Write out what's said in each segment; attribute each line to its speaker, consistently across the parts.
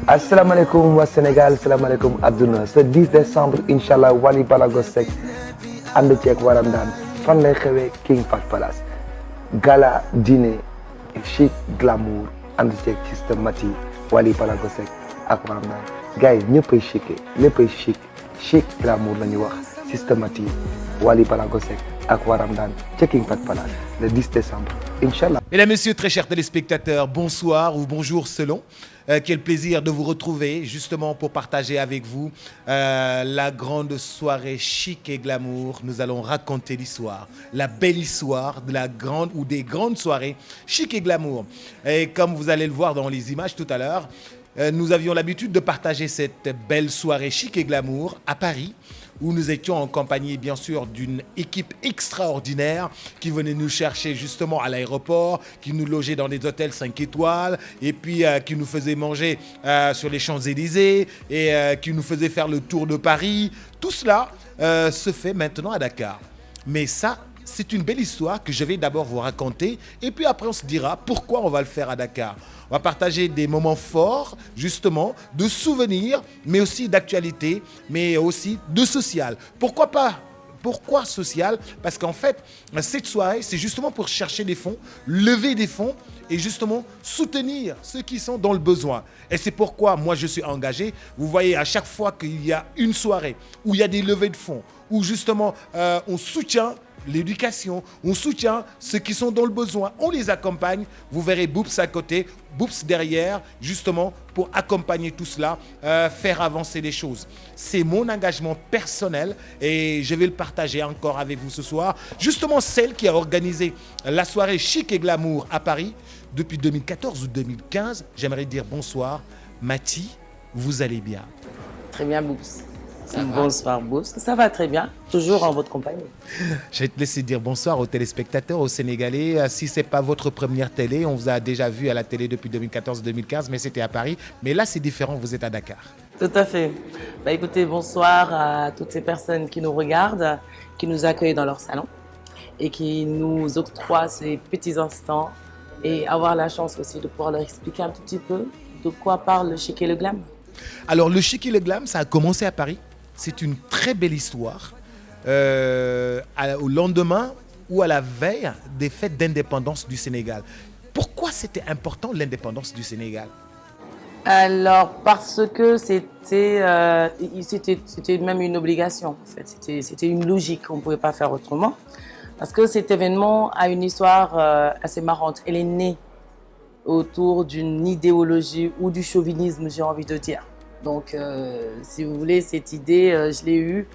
Speaker 1: Assalamu alaikum wa Sénégal, assalamu alaikum Abdouna. Ce 10 décembre, Inch'Allah, Wally Ballago Seck ànd ceeg waram daan fan lay xewee King Fahd Palace. Gala, dîner, chic, glamour, ànd ceeg systématique, Wally Ballago Seck ak waram daan. Gars yi ñëppay chiqué, léppay chic, chic, glamour la ñuy wax, systématique, Wally Ballago Seck ak waram daan ca King Fahd Palace le 10 décembre, Inch'Allah.
Speaker 2: Mesdames, Messieurs, très chers téléspectateurs, bonsoir ou bonjour selon. Quel plaisir de vous retrouver justement pour partager avec vous la grande soirée chic et glamour. Nous allons raconter l'histoire, la belle histoire de la grande ou des grandes soirées chic et glamour. Et comme vous allez le voir dans les images tout à l'heure, nous avions l'habitude de partager cette belle soirée chic et glamour à Paris, où nous étions en compagnie, bien sûr, d'une équipe extraordinaire qui venait nous chercher justement à l'aéroport, qui nous logeait dans des hôtels 5 étoiles, et puis qui nous faisait manger sur les Champs-Élysées, et qui nous faisait faire le tour de Paris. Tout cela se fait maintenant à Dakar. Mais ça, c'est une belle histoire que je vais d'abord vous raconter, et puis après on se dira pourquoi on va le faire à Dakar. On va partager des moments forts, justement, de souvenirs, mais aussi d'actualité, mais aussi de social. Pourquoi pas ? Pourquoi social ? Parce qu'en fait, cette soirée, c'est justement pour chercher des fonds, lever des fonds et justement soutenir ceux qui sont dans le besoin. Et c'est pourquoi moi je suis engagé. Vous voyez, à chaque fois qu'il y a une soirée où il y a des levées de fonds, où justement on soutient l'éducation, on soutient ceux qui sont dans le besoin, on les accompagne. Vous verrez Boops à côté, Boops derrière, justement pour accompagner tout cela, faire avancer les choses. C'est mon engagement personnel et je vais le partager encore avec vous ce soir. Justement, celle qui a organisé la soirée chic et glamour à Paris depuis 2014 ou 2015. J'aimerais dire bonsoir. Mathie, vous allez bien ?
Speaker 3: Très bien, Boops. Bonsoir, Boops. Ça va très bien, toujours en votre compagnie.
Speaker 2: Je vais te laisser dire bonsoir aux téléspectateurs, aux Sénégalais. Si ce n'est pas votre première télé, on vous a déjà vu à la télé depuis 2014-2015, mais c'était à Paris. Mais là, c'est différent, vous êtes à Dakar.
Speaker 3: Tout à fait. Écoutez, bonsoir à toutes ces personnes qui nous regardent, qui nous accueillent dans leur salon et qui nous octroient ces petits instants et avoir la chance aussi de pouvoir leur expliquer un tout petit peu de quoi parle le chic et le glam.
Speaker 2: Alors, le chic et le glam, ça a commencé à Paris. C'est une très belle histoire. Au lendemain ou à la veille des fêtes d'indépendance du Sénégal. Pourquoi c'était important l'indépendance du Sénégal ?
Speaker 3: Alors, parce que c'était même une obligation, en fait. C'était une logique, on ne pouvait pas faire autrement. Parce que cet événement a une histoire assez marrante. Elle est née autour d'une idéologie ou du chauvinisme, j'ai envie de dire. Donc, si vous voulez, cette idée, je l'ai eue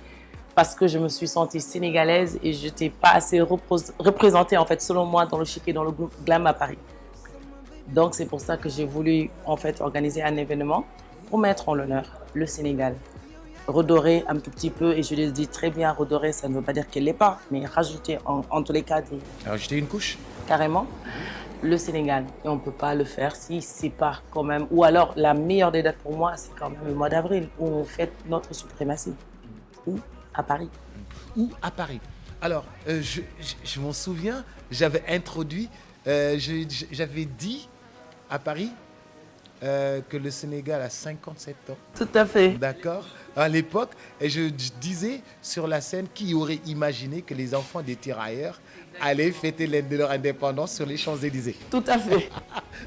Speaker 3: parce que je me suis sentie sénégalaise et je n'étais pas assez représentée, en fait, selon moi, dans le chic et dans le glam à Paris. Donc, c'est pour ça que j'ai voulu, en fait, organiser un événement pour mettre en l'honneur le Sénégal. Redorer un tout petit peu, et je le dis très bien, redorer, ça ne veut pas dire qu'elle ne l'est pas, mais rajouter en tous les cas des...
Speaker 2: Rajouter une couche ?
Speaker 3: Carrément. Le Sénégal. Et on ne peut pas le faire si c'est pas quand même... Ou alors, la meilleure des dates pour moi, c'est quand même le mois d'avril, où on fête notre suprématie. Ou à Paris.
Speaker 2: Ou à Paris. Alors, je m'en souviens, j'avais introduit, j'avais dit à Paris que le Sénégal a 57 ans.
Speaker 3: Tout à fait.
Speaker 2: D'accord ? À l'époque, et je disais sur la scène qui aurait imaginé que les enfants des tirailleurs allaient fêter leur indépendance sur les Champs-Élysées.
Speaker 3: Tout à fait.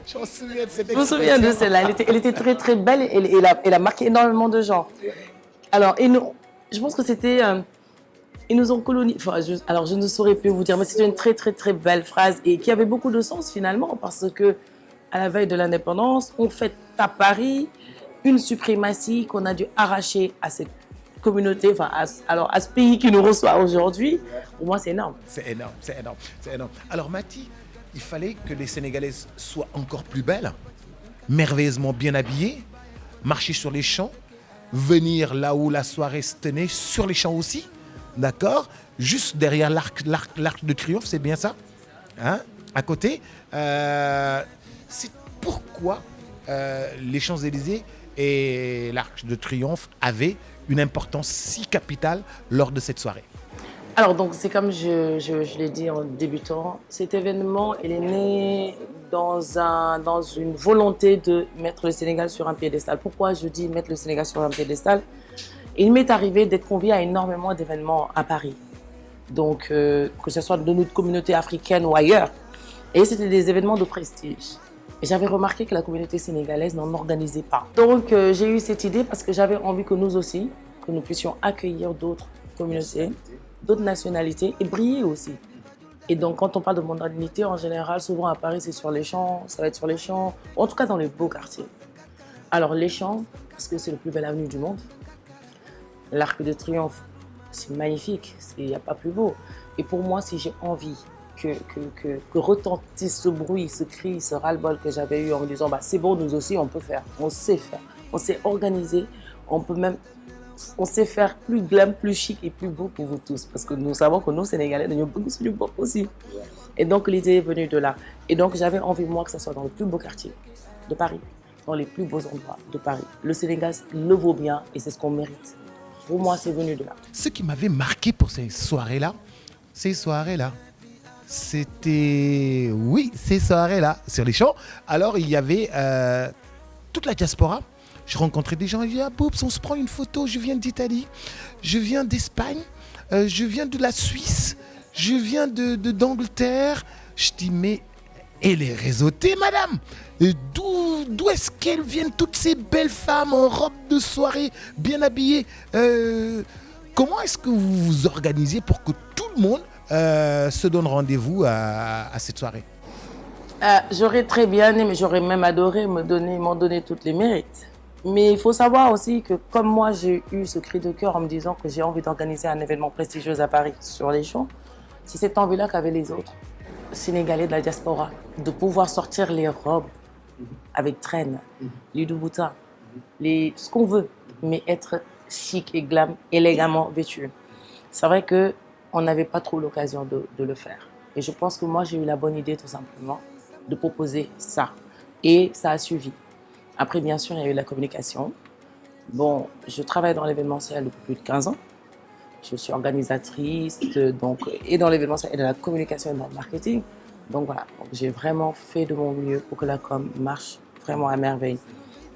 Speaker 2: Je me souviens de cette expression.
Speaker 3: Je me souviens de celle-là. Elle était très très belle et elle a marqué énormément de gens. Alors, je pense que c'était... ils nous ont colonisé... alors, je ne saurais plus vous dire, mais c'était une très très très belle phrase et qui avait beaucoup de sens finalement parce que à la veille de l'indépendance, on fête à Paris une suprématie qu'on a dû arracher à cette communauté, à ce pays qui nous reçoit aujourd'hui. Pour moi, c'est énorme.
Speaker 2: C'est énorme, c'est énorme, c'est énorme. Alors, Mathie, il fallait que les Sénégalaises soient encore plus belles, merveilleusement bien habillées, marcher sur les champs, venir là où la soirée se tenait, sur les champs aussi, d'accord ? Juste derrière l'arc de triomphe, c'est bien ça ? Hein ? À côté, c'est pourquoi les Champs-Élysées et l'Arc de Triomphe avaient une importance si capitale lors de cette soirée.
Speaker 3: Alors, donc, c'est comme je l'ai dit en débutant, cet événement, il est né dans une volonté de mettre le Sénégal sur un piédestal. Pourquoi je dis mettre le Sénégal sur un piédestal? Il m'est arrivé d'être conviée à énormément d'événements à Paris. Donc, que ce soit de notre communauté africaine ou ailleurs. Et c'était des événements de prestige. Et j'avais remarqué que la communauté sénégalaise n'en organisait pas. Donc, j'ai eu cette idée parce que j'avais envie que nous aussi, que nous puissions accueillir d'autres communautés, d'autres nationalités et briller aussi. Et donc, quand on parle de mondanité, en général, souvent à Paris, c'est sur les champs, ça va être sur les champs, en tout cas dans les beaux quartiers. Alors, les champs, parce que c'est le plus belle avenue du monde. L'Arc de Triomphe, c'est magnifique, il n'y a pas plus beau. Et pour moi, si j'ai envie que retentisse ce bruit, ce cri, ce ras-le-bol que j'avais eu en me disant, bah, c'est bon, nous aussi, on peut faire, on sait faire, on sait organiser, on sait faire plus glam, plus chic et plus beau pour vous tous. Parce que nous savons que nous, Sénégalais, nous avons beaucoup de pop aussi. Et donc, l'idée est venue de là. Et donc, j'avais envie, moi, que ce soit dans le plus beau quartier de Paris, dans les plus beaux endroits de Paris. Le Sénégal le vaut bien et c'est ce qu'on mérite. Pour moi, c'est venu de là.
Speaker 2: Ce qui m'avait marqué pour ces soirées-là, c'était... Oui, ces soirées-là, sur les champs. Alors, il y avait toute la diaspora. Je rencontrais des gens, ils disaient, ah, Boubs, on se prend une photo, je viens d'Italie, je viens d'Espagne, je viens de la Suisse, je viens d'Angleterre. Je dis, mais elle est réseautée, madame. D'où est-ce qu'elles viennent, toutes ces belles femmes en robe de soirée, bien habillées? Comment est-ce que vous vous organisez pour que tout le monde se donne rendez-vous à cette soirée?
Speaker 3: J'aurais très bien aimé, j'aurais même adoré m'en donner toutes les mérites. Mais il faut savoir aussi que comme moi, j'ai eu ce cri de cœur en me disant que j'ai envie d'organiser un événement prestigieux à Paris sur les champs, c'est cette envie-là qu'avaient les autres Sénégalais de la diaspora, de pouvoir sortir les robes avec traîne, les douboutas, ce qu'on veut, mais être chic et glam, élégamment vêtu. C'est vrai qu'on n'avait pas trop l'occasion de le faire. Et je pense que moi, j'ai eu la bonne idée tout simplement de proposer ça. Et ça a suivi. Après, bien sûr, il y a eu la communication. Bon, je travaille dans l'événementiel depuis plus de 15 ans. Je suis organisatrice et dans l'événementiel et dans la communication et dans le marketing. Donc voilà, j'ai vraiment fait de mon mieux pour que la com marche vraiment à merveille.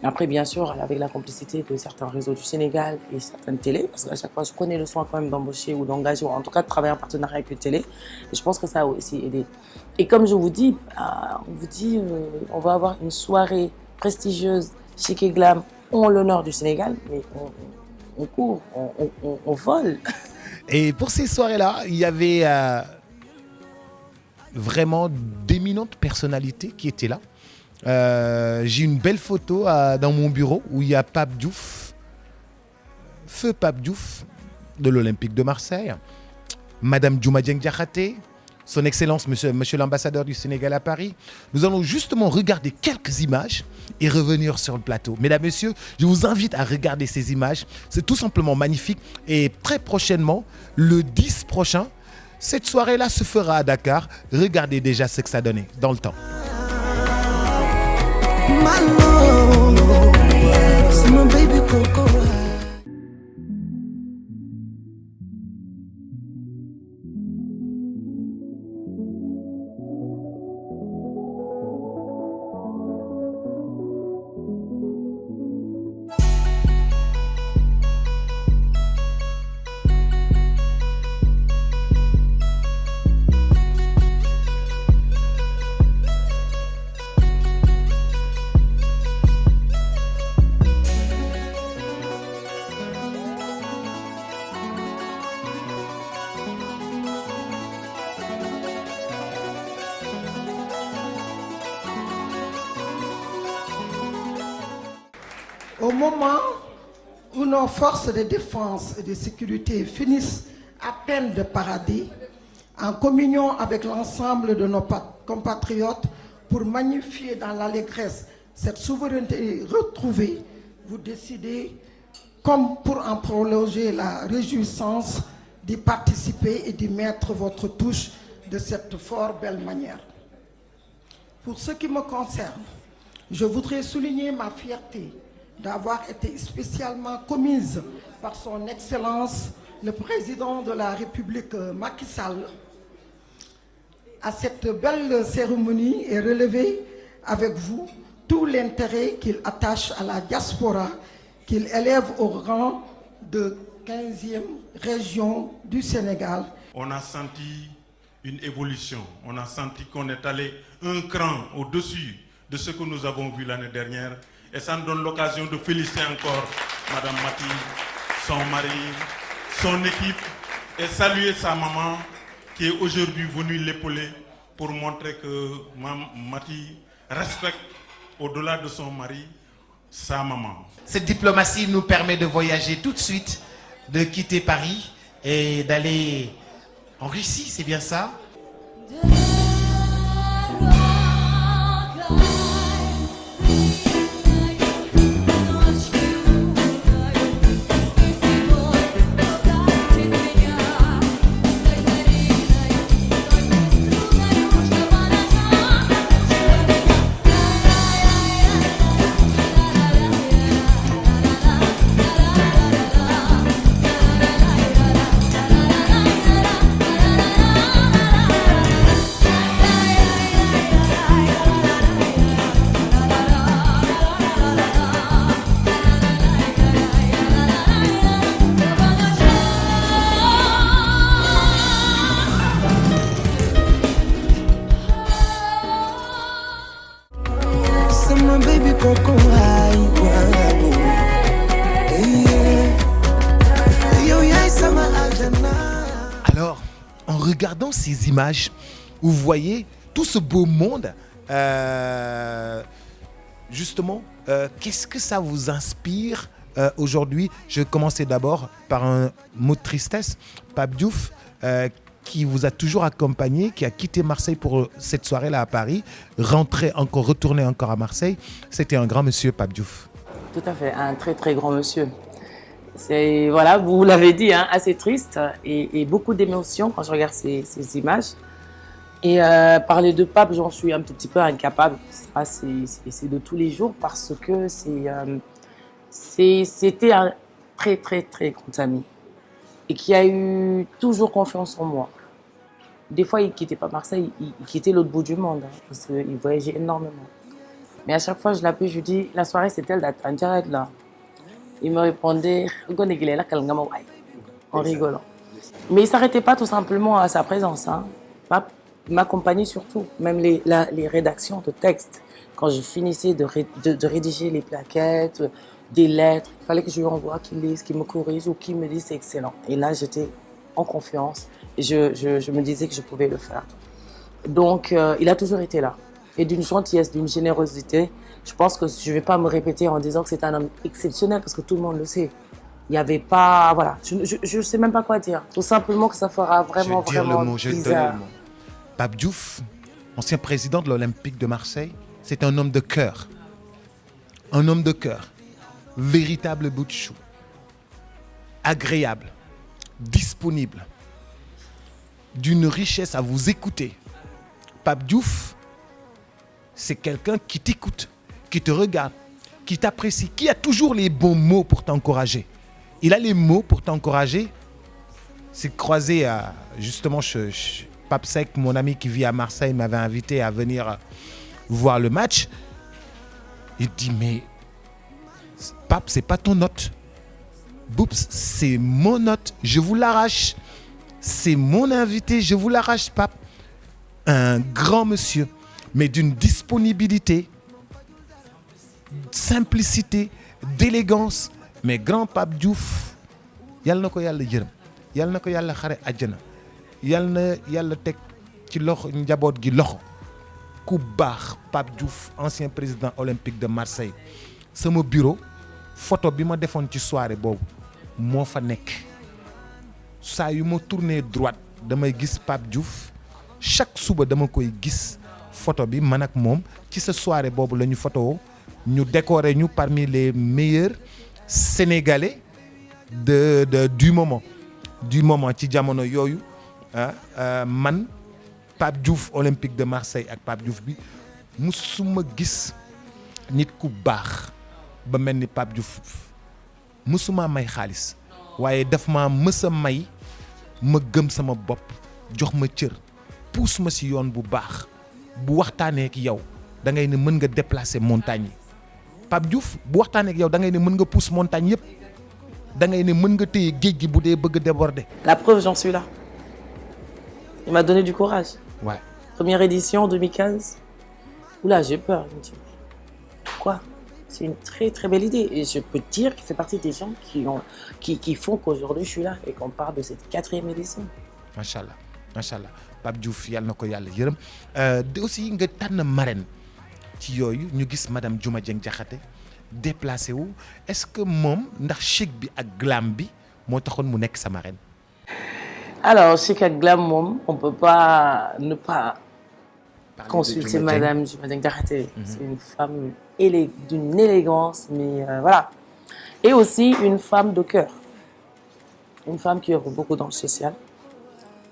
Speaker 3: Après, bien sûr, avec la complicité de certains réseaux du Sénégal et certaines télés, parce qu'à chaque fois, je connais le soin quand même d'embaucher ou d'engager, ou en tout cas de travailler en partenariat avec une télé. Et je pense que ça a aussi aidé. Et comme je vous dis, on va avoir une soirée prestigieuse, chic et glam, en l'honneur du Sénégal, mais on court, on vole.
Speaker 2: Et pour ces soirées-là, il y avait vraiment d'éminentes personnalités qui étaient là. J'ai une belle photo dans mon bureau où il y a Pape Diouf, feu Pape Diouf de l'Olympique de Marseille, Madame Diouma Dieng Diakhaté, son Excellence monsieur l'ambassadeur du Sénégal à Paris. Nous allons justement regarder quelques images et revenir sur le plateau. Mesdames, Messieurs, je vous invite à regarder ces images. C'est tout simplement magnifique. Et très prochainement, le 10 prochain, cette soirée-là se fera à Dakar. Regardez déjà ce que ça donnait dans le temps.
Speaker 4: Au moment où nos forces de défense et de sécurité finissent à peine de parader, en communion avec l'ensemble de nos compatriotes pour magnifier dans l'allégresse cette souveraineté retrouvée, vous décidez, comme pour en prolonger la réjouissance, d'y participer et d'y mettre votre touche de cette fort belle manière. Pour ce qui me concerne, je voudrais souligner ma fierté d'avoir été spécialement commise par son Excellence, le Président de la République Macky Sall, à cette belle cérémonie et relever avec vous tout l'intérêt qu'il attache à la diaspora, qu'il élève au rang de 15e région du Sénégal.
Speaker 5: On a senti une évolution, on a senti qu'on est allé un cran au-dessus de ce que nous avons vu l'année dernière. Et ça nous donne l'occasion de féliciter encore Madame Maty, son mari, son équipe, et saluer sa maman qui est aujourd'hui venue l'épauler pour montrer que Maty respecte, au-delà de son mari, sa maman.
Speaker 2: Cette diplomatie nous permet de voyager tout de suite, de quitter Paris et d'aller en Russie, c'est bien ça? Alors, en regardant ces images, vous voyez tout ce beau monde, justement, qu'est-ce que ça vous inspire aujourd'hui? Je vais commencer d'abord par un mot de tristesse. Pape Diouf, qui vous a toujours accompagné, qui a quitté Marseille pour cette soirée-là à Paris, retourné encore à Marseille. C'était un grand monsieur, Pape Diouf.
Speaker 3: Tout à fait, un très très grand monsieur. C'est, voilà, vous l'avez dit, hein, assez triste et beaucoup d'émotions quand je regarde ces images. Et parler de Pape, j'en suis un petit peu incapable. C'est de tous les jours parce que c'était un très très très grand ami et qui a eu toujours confiance en moi. Des fois, il ne quittait pas Marseille, il quittait l'autre bout du monde hein, parce qu'il voyageait énormément. Mais à chaque fois, je l'appelle, je lui dis, la soirée, c'est elle d'être en direct là. Il me répondait en rigolant. Mais il ne s'arrêtait pas tout simplement à sa présence. Hein. Pape m'accompagnait surtout, même les rédactions de textes. Quand je finissais de rédiger les plaquettes, des lettres, il fallait que je lui envoie, qu'il lise, qu'il me corrige ou qu'il me dise c'est excellent. Et là, j'étais en confiance et je me disais que je pouvais le faire. Donc, il a toujours été là. Et d'une gentillesse, d'une générosité. Je pense que je ne vais pas me répéter en disant que c'est un homme exceptionnel parce que tout le monde le sait. Il n'y avait pas... Voilà, je ne sais même pas quoi dire. Tout simplement que ça fera vraiment,
Speaker 2: Je vais donner le mot. Pape Diouf, ancien président de l'Olympique de Marseille, c'est un homme de cœur. Un homme de cœur. Véritable bout de chou. Agréable. Disponible. D'une richesse à vous écouter. Pape Diouf, c'est quelqu'un qui t'écoute, qui te regarde, qui t'apprécie, qui a toujours les bons mots pour t'encourager. Il a les mots pour t'encourager. C'est croisé à, justement, Pape Sec, mon ami qui vit à Marseille, m'avait invité à venir voir le match. Il dit, mais Pape, c'est pas ton note. Boups, c'est mon note, je vous l'arrache. C'est mon invité, je vous l'arrache, Pape. Un grand monsieur, mais d'une disponibilité, simplicité, d'élégance. Mais grand Pape Diouf, yal na ko yàlla yërëm, yal na ko yàlla xare àjjana, yal na yàlla teg ci loxo njaboot gi loxo. Ku baax Pape Diouf, ancien président olympique de Marseille. Sama bureau, photo bi ma defoon ci soirée boobu moo fa nekk. Saa yu ma tourné droite damay gis Pape Diouf. Chaque suba dama koy gis photo bi man ak moom ci sa soirée boobu la ñu photo ñu décoré ñu parmi les meilleurs sénégalais du moment ci jamono yooyu man Pape Diouf Olympique de Marseille ak Pape Diouf bi musuma gis nit ku baax ba mel ni Pape Diouf musuma may xaalis waaye daf ma mës a may ma gëm sama bopp jox ma cër puus ma si yoon bu baax bu waxtaanee ak yow da ngay ne mën nga déplacer montagne yi Pape Diouf bu waxtaanee ak yow da ngay ne mën nga pousse montagne yëpp da ngay ne mën nga téye géej gi bu dee bëgg déborder.
Speaker 3: La preuve, j'en suis là. Il m'a donné du courage.
Speaker 2: Ouais.
Speaker 3: Première édition 2015. Oula, j'ai peur. Je me dis, quoi? C'est une très très belle idée. Et je peux dire qu'il fait partie des gens qui font qu'aujourd'hui je suis là et qu'on parle de cette 4e édition.
Speaker 2: macha allah Pape Diouf yàlla na ko yàlla yërëm de aussi nga tànn marraine ci yooyu ñu gis madame Diouma Dieng Diakhaté déplacé wu est-ce que moom ndax chic bi ak glam bi moo taxoon mu nekk sa marraine.
Speaker 3: Alors chic ak glam moom on peut pas ne pas consulter madame Diouma Dieng Diakhaté. C'est une femme d'une élégance mais voilà. Et aussi une femme de cœur. Une femme qui œuvre beaucoup dans le social.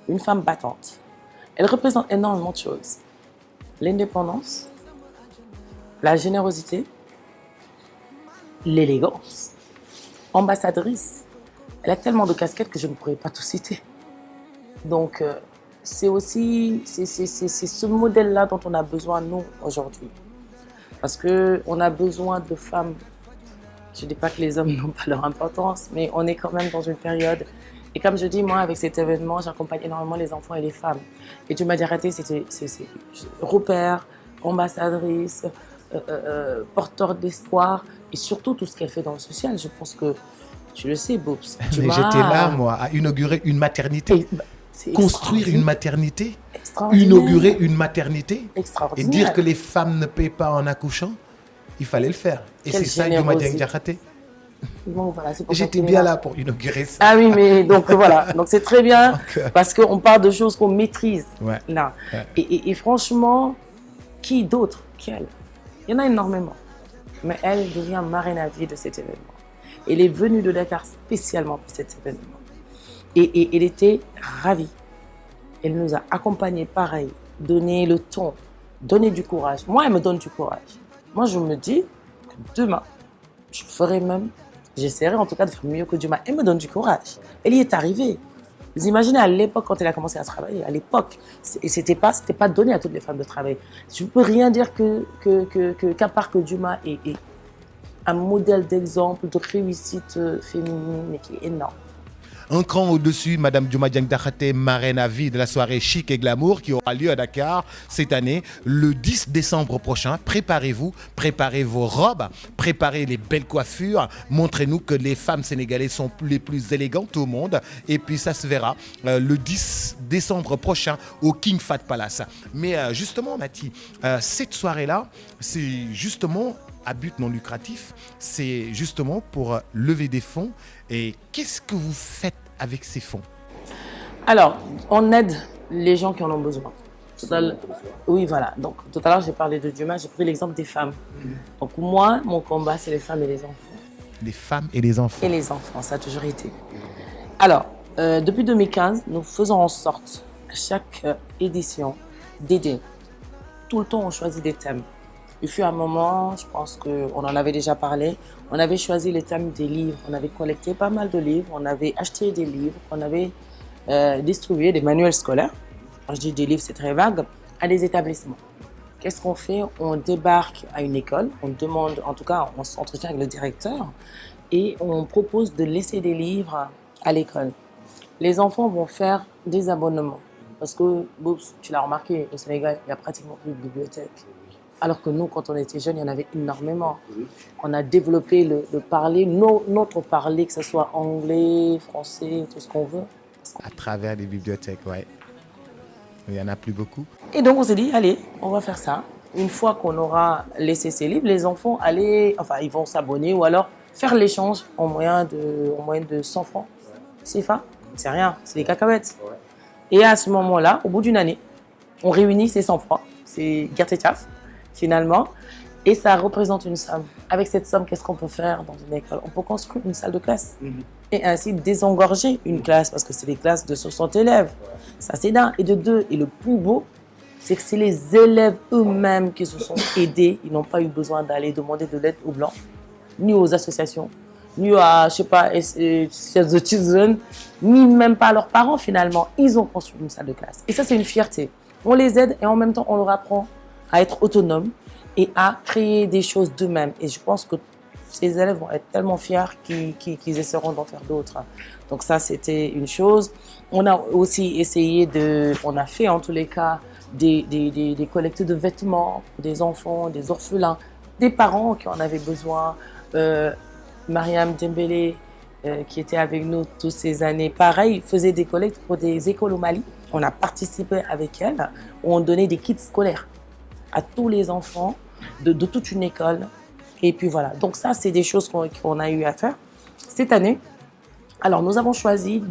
Speaker 3: Une femme battante. Elle représente énormément de choses. L'indépendance, la générosité, l'élégance. Ambassadrice. Elle a tellement de casquettes que je ne pourrais pas tout citer. Donc, c'est aussi ce modèle-là dont on a besoin, nous, aujourd'hui. Parce qu'on a besoin de femmes. Je ne dis pas que les hommes n'ont pas leur importance, mais on est quand même dans une période. Et comme je dis, moi, avec cet événement, j'accompagne énormément les enfants et les femmes. Et Diouma Diakhaté, c'est repère, ambassadrice, porteur d'espoir, et surtout tout ce qu'elle fait dans le social. Je pense que tu le sais, Boubs.
Speaker 2: Mais j'étais là, moi, à inaugurer une maternité. Construire une maternité, inaugurer une maternité, et dire que les femmes ne paient pas en accouchant, il fallait le faire. Et c'est ça, Diouma Dieng Diakhaté.
Speaker 3: Bon, voilà,
Speaker 2: j'étais bien là pour inaugurer ça.
Speaker 3: Ah oui, mais donc voilà, donc c'est très bien parce qu'on parle de choses qu'on maîtrise là. Ouais. Et franchement, qui d'autre qu'elle? Il y en a énormément, mais elle devient marraine à vie de cet événement. Elle est venue de Dakar spécialement pour cet événement et elle était ravie. Elle nous a accompagnés pareil, donné le ton, donné du courage. Moi, elle me donne du courage. Moi, je me dis que demain, je ferai même. J'essaierai en tout cas de faire mieux que Diouma. Elle me donne du courage. Elle y est arrivée. Vous imaginez à l'époque quand elle a commencé à travailler, à l'époque, c'était pas donné à toutes les femmes de travailler. Je ne peux rien dire qu'à part que Diouma est un modèle d'exemple de réussite féminine mais qui est énorme.
Speaker 2: Un cran au-dessus, Madame Diouma Dieng Diakhaté, marraine à vie de la soirée Chic et Glamour qui aura lieu à Dakar cette année, le 10 décembre prochain. Préparez-vous, préparez vos robes, préparez les belles coiffures. Montrez-nous que les femmes sénégalaises sont les plus élégantes au monde. Et puis ça se verra le 10 décembre prochain au King Fahd Palace. Mais justement, Mathie, cette soirée-là, c'est justement à but non lucratif, c'est justement pour lever des fonds. Et qu'est-ce que vous faites avec ces fonds?
Speaker 3: Alors, on aide les gens qui en ont besoin. Oui, voilà. Donc, tout à l'heure, j'ai parlé de Diouma, j'ai pris l'exemple des femmes. Donc, moi, mon combat, c'est les femmes et les enfants.
Speaker 2: Les femmes et les enfants.
Speaker 3: Et les enfants, ça a toujours été. Alors, depuis 2015, nous faisons en sorte, à chaque édition, d'aider. Tout le temps, on choisit des thèmes. Il fut un moment, je pense qu'on en avait déjà parlé, on avait choisi les thèmes des livres. On avait collecté pas mal de livres, on avait acheté des livres, on avait distribué des manuels scolaires. Quand je dis des livres, c'est très vague, à des établissements. Qu'est-ce qu'on fait? On débarque à une école, on demande, en tout cas, on s'entretient avec le directeur et on propose de laisser des livres à l'école. Les enfants vont faire des abonnements parce que, tu l'as remarqué, au Sénégal, il n'y a pratiquement plus de bibliothèque. Alors que nous, quand on était jeunes, il y en avait énormément. On a développé le parler, notre parler, que ce soit anglais, français, tout ce qu'on veut.
Speaker 2: À travers les bibliothèques, oui. Il n'y en a plus beaucoup.
Speaker 3: Et donc, on s'est dit, allez, on va faire ça. Une fois qu'on aura laissé ces livres, les enfants, ils vont s'abonner ou alors faire l'échange en moyen de 100 francs. CFA, c'est rien, c'est des cacahuètes. Et à ce moment-là, au bout d'une année, on réunit ces 100 francs. C'est Gertetaf. Finalement, et ça représente une somme. Avec cette somme, qu'est-ce qu'on peut faire dans une école? On peut construire une salle de classe et ainsi désengorger une classe parce que c'est des classes de 60 élèves. Ça, c'est d'un. Et de deux, et le plus beau, c'est que c'est les élèves eux-mêmes qui se sont aidés. Ils n'ont pas eu besoin d'aller demander de l'aide aux Blancs, ni aux associations, ni à, Save the Children, ni même pas à leurs parents finalement. Ils ont construit une salle de classe. Et ça, c'est une fierté. On les aide et en même temps, on leur apprend à être autonomes et à créer des choses d'eux-mêmes. Et je pense que ces élèves vont être tellement fiers qu'ils essaieront d'en faire d'autres. Donc ça, c'était une chose. On a aussi essayé on a fait en tous les cas des collectes de vêtements pour des enfants, des orphelins, des parents qui en avaient besoin. Mariam Dembélé, qui était avec nous toutes ces années, pareil, faisait des collectes pour des écoles au Mali. On a participé avec elle, où on donnait des kits scolaires à tous les enfants de toute une école. Et puis voilà, donc ça, c'est des choses qu'on a eu à faire cette année. Alors, nous avons choisi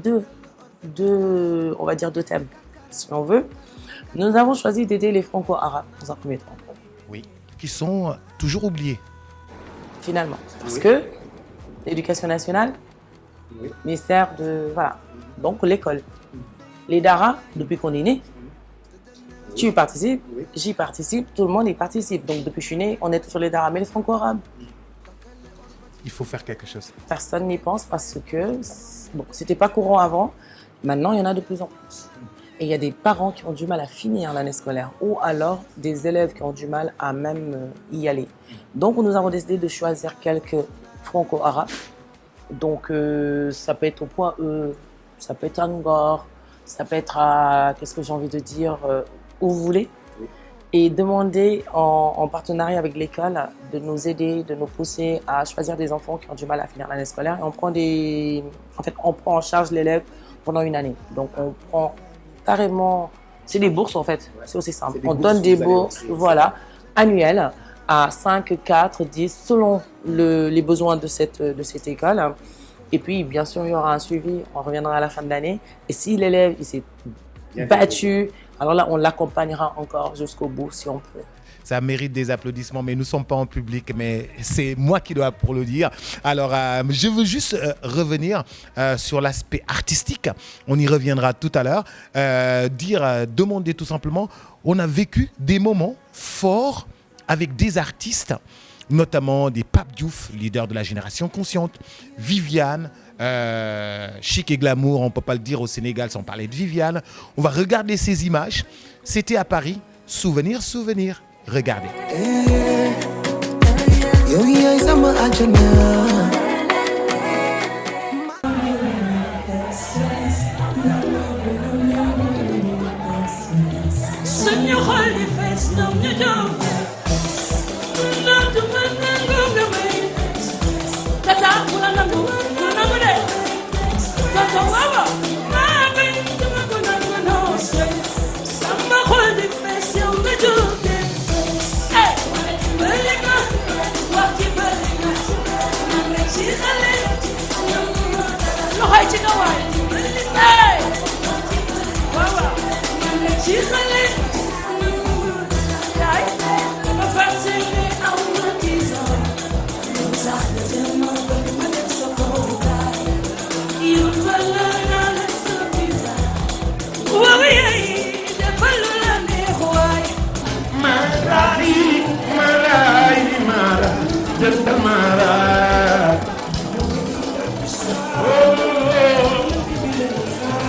Speaker 3: on va dire deux thèmes, si on veut. Nous avons choisi d'aider les Franco-Arabes dans un premier temps.
Speaker 2: Oui, qui sont toujours oubliés.
Speaker 3: Finalement, parce que l'éducation nationale, ministère de... Voilà, donc l'école. Les Dara, depuis qu'on est né, tu y participes, j'y participe, tout le monde y participe. Donc depuis que je suis né, on est sur les Dara, mais les Franco-Arabes.
Speaker 2: Il faut faire quelque chose.
Speaker 3: Personne n'y pense parce que c'était pas courant avant. Maintenant, il y en a de plus en plus. Et il y a des parents qui ont du mal à finir l'année scolaire ou alors des élèves qui ont du mal à même y aller. Donc, nous avons décidé de choisir quelques franco-arabes. Donc, ça peut être au Point E, ça peut être à Ngor, ça peut être à, qu'est-ce que j'ai envie de dire, où vous voulez. Et demander en partenariat avec l'école de nous aider, de nous pousser à choisir des enfants qui ont du mal à finir l'année scolaire. Et on prend en charge l'élève pendant une année. Donc, on prend carrément, c'est des bourses en fait, c'est aussi simple. On donne des bourses, voilà, annuelles à 5, 4, 10, selon les besoins de cette école. Et puis, bien sûr, il y aura un suivi, on reviendra à la fin de l'année. Et si l'élève il s'est battu, alors là, on l'accompagnera encore jusqu'au bout si on peut.
Speaker 2: Ça mérite des applaudissements, mais nous ne sommes pas en public, mais c'est moi qui dois pour le dire. Alors, je veux juste revenir sur l'aspect artistique. On y reviendra tout à l'heure. Demander tout simplement, on a vécu des moments forts avec des artistes, notamment des Pape Diouf, leader de la génération consciente, Viviane, Chic et Glamour, on ne peut pas le dire au Sénégal sans parler de Viviane. On va regarder ces images. C'était à Paris. Souvenir. Regardez.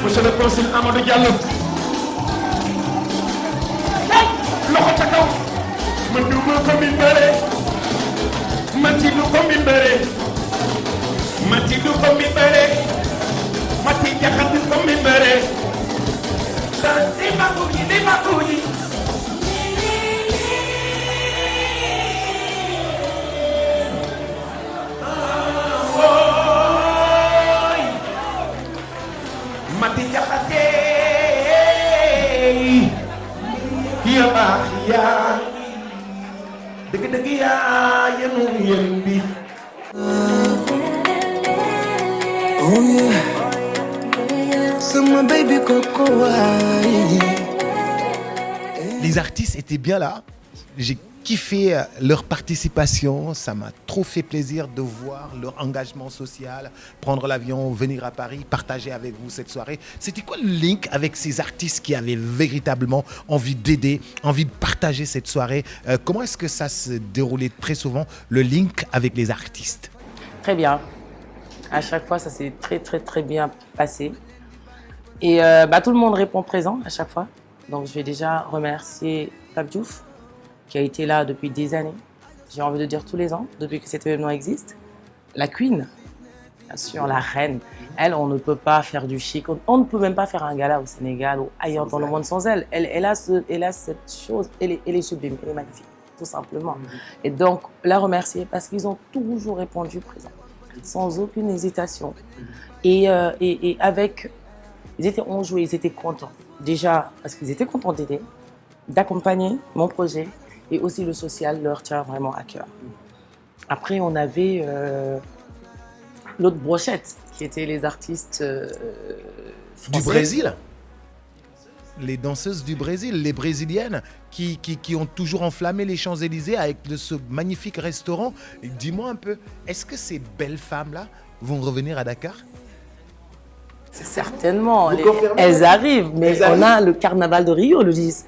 Speaker 5: Monsieur le consul Amadou Diallo loxo ca kaw ma duma ko min bëre ma ci du ko min bëre ma ci du ko min bëre ma ci jaxati ko min bëre di makuji mati jaxate ya baax yaa dëgg-dëgg yaa yenu yéen bi.
Speaker 6: Oh yeah, sama baby Coco.
Speaker 2: Les artistes étaient bien là. J'ai kiffé leur participation. Ça m'a trop fait plaisir de voir leur engagement social, prendre l'avion, venir à Paris, partager avec vous cette soirée. C'était quoi le link avec ces artistes qui avaient véritablement envie d'aider, envie de partager cette soirée? Comment est-ce que ça se déroulait très souvent, le link avec les artistes?
Speaker 3: Très bien. À chaque fois, ça s'est très bien passé. Et tout le monde répond présent à chaque fois. Donc, je vais déjà remercier Pape Diouf, qui a été là depuis des années. J'ai envie de dire tous les ans, depuis que cet événement existe. La Queen, bien sûr, la reine. Elle, on ne peut pas faire du chic. On ne peut même pas faire un gala au Sénégal ou ailleurs dans le monde sans elle. Elle a cette chose, elle est sublime, elle est magnifique, tout simplement. Et donc, la remercier parce qu'ils ont toujours répondu présent, sans aucune hésitation. Et avec, ils étaient enjoués, ils étaient contents. Déjà, parce qu'ils étaient contents d'aider, d'accompagner mon projet et aussi le social leur tient vraiment à cœur. Après, on avait l'autre brochette qui étaient les artistes
Speaker 2: Du
Speaker 3: français.
Speaker 2: Brésil. Les danseuses du Brésil, les brésiliennes qui ont toujours enflammé les Champs-Élysées avec ce magnifique restaurant. Et dis-moi un peu, est-ce que ces belles femmes-là vont revenir à Dakar?
Speaker 3: Certainement,
Speaker 1: Vous confirmez?
Speaker 3: elles arrivent, mais on a le carnaval de Rio le 10.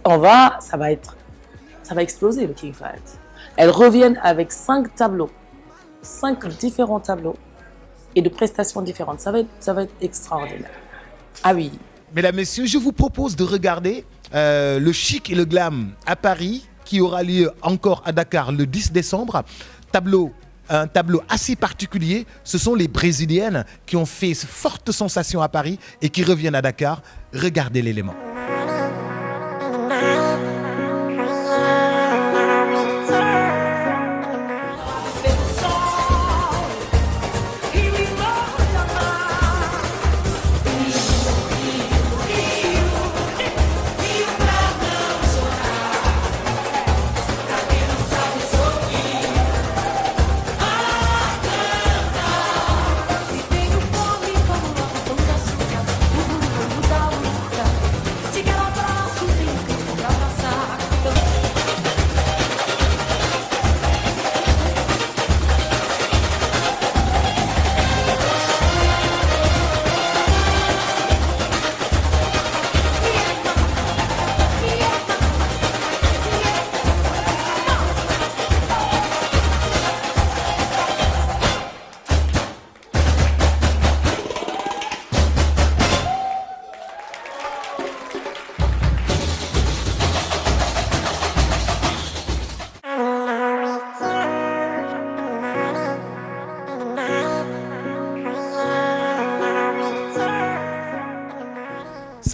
Speaker 3: Ça va exploser le King Fahd. Elles reviennent avec 5 tableaux, 5 différents tableaux et de prestations différentes. Ça va être extraordinaire. Ah oui.
Speaker 2: Mesdames, Messieurs, je vous propose de regarder le chic et le glam à Paris qui aura lieu encore à Dakar le 10 décembre. Un tableau assez particulier, ce sont les Brésiliennes qui ont fait forte sensation à Paris et qui reviennent à Dakar. Regardez l'élément.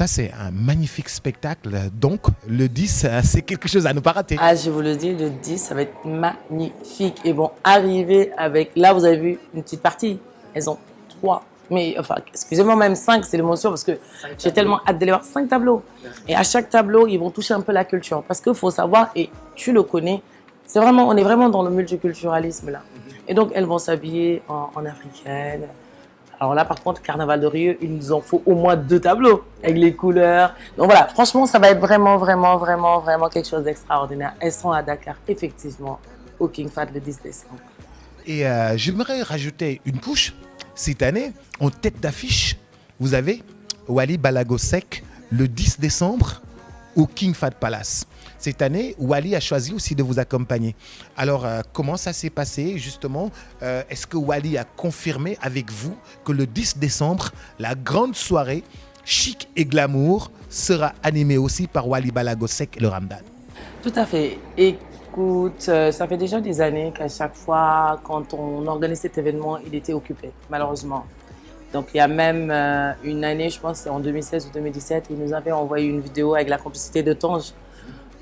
Speaker 2: Ça, c'est un magnifique spectacle. Donc, le 10, c'est quelque chose à ne pas rater.
Speaker 3: Ah, je vous le dis, le 10, ça va être magnifique. Ils vont arriver avec... Là, vous avez vu une petite partie. Elles ont 3. Mais, enfin, excusez-moi, même 5, c'est l'émotion parce que j'ai tellement hâte de les voir. 5 tableaux. Et à chaque tableau, ils vont toucher un peu la culture. Parce qu'il faut savoir, et tu le connais, on est vraiment dans le multiculturalisme là. Et donc, elles vont s'habiller en africaine. Alors là, par contre, Carnaval de Rio, il nous en faut au moins 2 tableaux avec les couleurs. Donc voilà, franchement, ça va être vraiment quelque chose d'extraordinaire. Elles sont à Dakar, effectivement, au King Fahd le 10 décembre.
Speaker 2: Et j'aimerais rajouter une couche. Cette année, en tête d'affiche, vous avez Wally Balago Seck le 10 décembre au King Fahd Palace. Cette année, Wally a choisi aussi de vous accompagner. Alors, comment ça s'est passé justement? Est-ce que Wally a confirmé avec vous que le 10 décembre, la grande soirée chic et glamour sera animée aussi par Wally Balago Seck le Ramadan?
Speaker 3: Tout à fait. Écoute, ça fait déjà des années qu'à chaque fois, quand on organise cet événement, il était occupé, malheureusement. Donc, il y a même une année, je pense que c'est en 2016 ou 2017, il nous avait envoyé une vidéo avec la complicité de Tange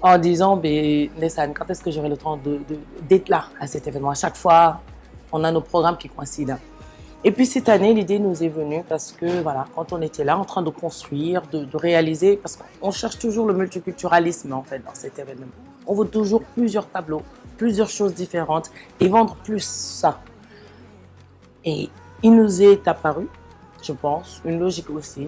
Speaker 3: en disant, Nessan, quand est-ce que j'aurai le temps d'être là à cet événement? À chaque fois, on a nos programmes qui coïncident. Et puis cette année, l'idée nous est venue parce que, voilà, quand on était là en train de construire, de réaliser, parce qu'on cherche toujours le multiculturalisme en fait dans cet événement. On veut toujours plusieurs tableaux, plusieurs choses différentes et vendre plus ça. Et il nous est apparu, je pense, une logique aussi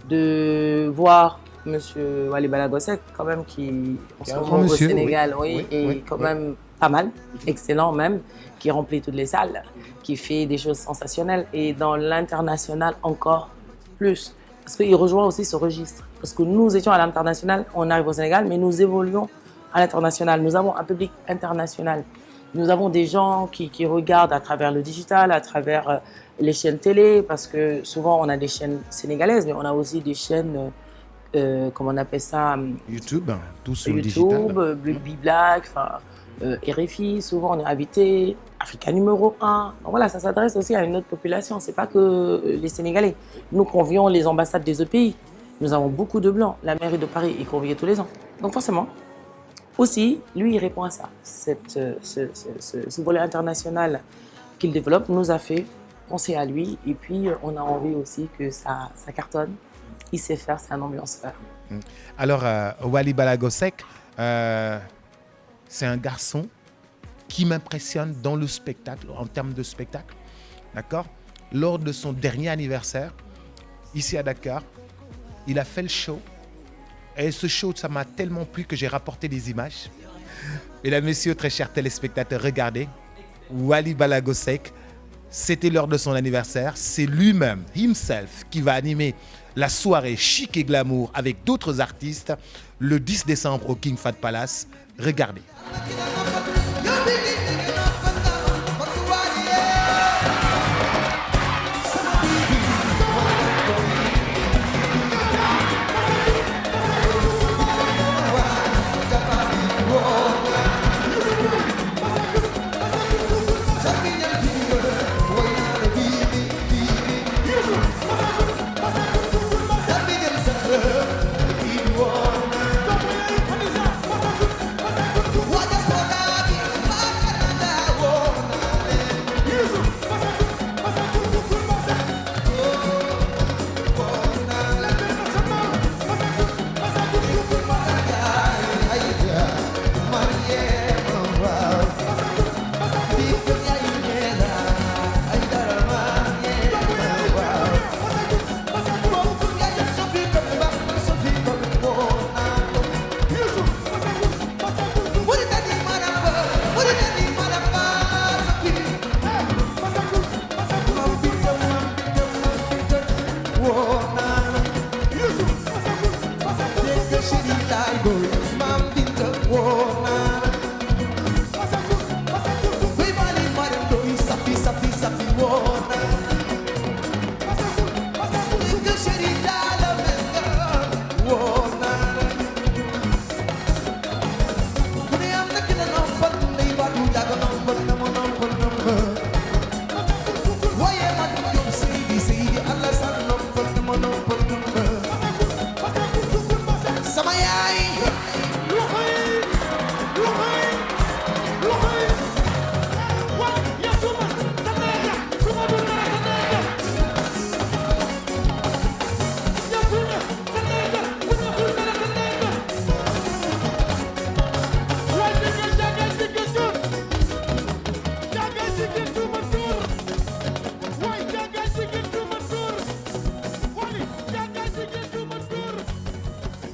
Speaker 3: de voir Monsieur Wally Balago Seck, quand même, qui en ce moment au Sénégal, est quand même pas mal, excellent même, qui remplit toutes les salles, qui fait des choses sensationnelles et dans l'international encore plus. Parce qu'il rejoint aussi ce registre. Parce que nous étions à l'international, on arrive au Sénégal, mais nous évoluons à l'international. Nous avons un public international. Nous avons des gens qui regardent à travers le digital, à travers les chaînes télé, parce que souvent on a des chaînes sénégalaises, mais on a aussi des chaînes comment on appelle ça,
Speaker 2: YouTube, tout sur le digital.
Speaker 3: YouTube, Black, RFI, souvent on est invité, Africa numéro 1. Donc voilà, ça s'adresse aussi à une autre population, c'est pas que les Sénégalais. Nous convions les ambassades des autres pays. Nous avons beaucoup de Blancs. La mairie de Paris est conviée tous les ans. Donc forcément, aussi, lui, il répond à ça. Ce volet international qu'il développe nous a fait penser à lui. Et puis, on a envie aussi que ça cartonne. Il sait faire, c'est un ambianceur.
Speaker 2: Alors, Wally Ballago Seck, c'est un garçon qui m'impressionne dans le spectacle, en termes de spectacle. D'accord ? Lors de son dernier anniversaire, ici à Dakar, il a fait le show. Et ce show, ça m'a tellement plu que j'ai rapporté des images. Mesdames, messieurs, très chers téléspectateurs, regardez. Wally Ballago Seck, c'était lors de son anniversaire. C'est lui-même, himself, qui va animer la soirée chic et glamour avec d'autres artistes le 10 décembre au King Fahd Palace. Regardez.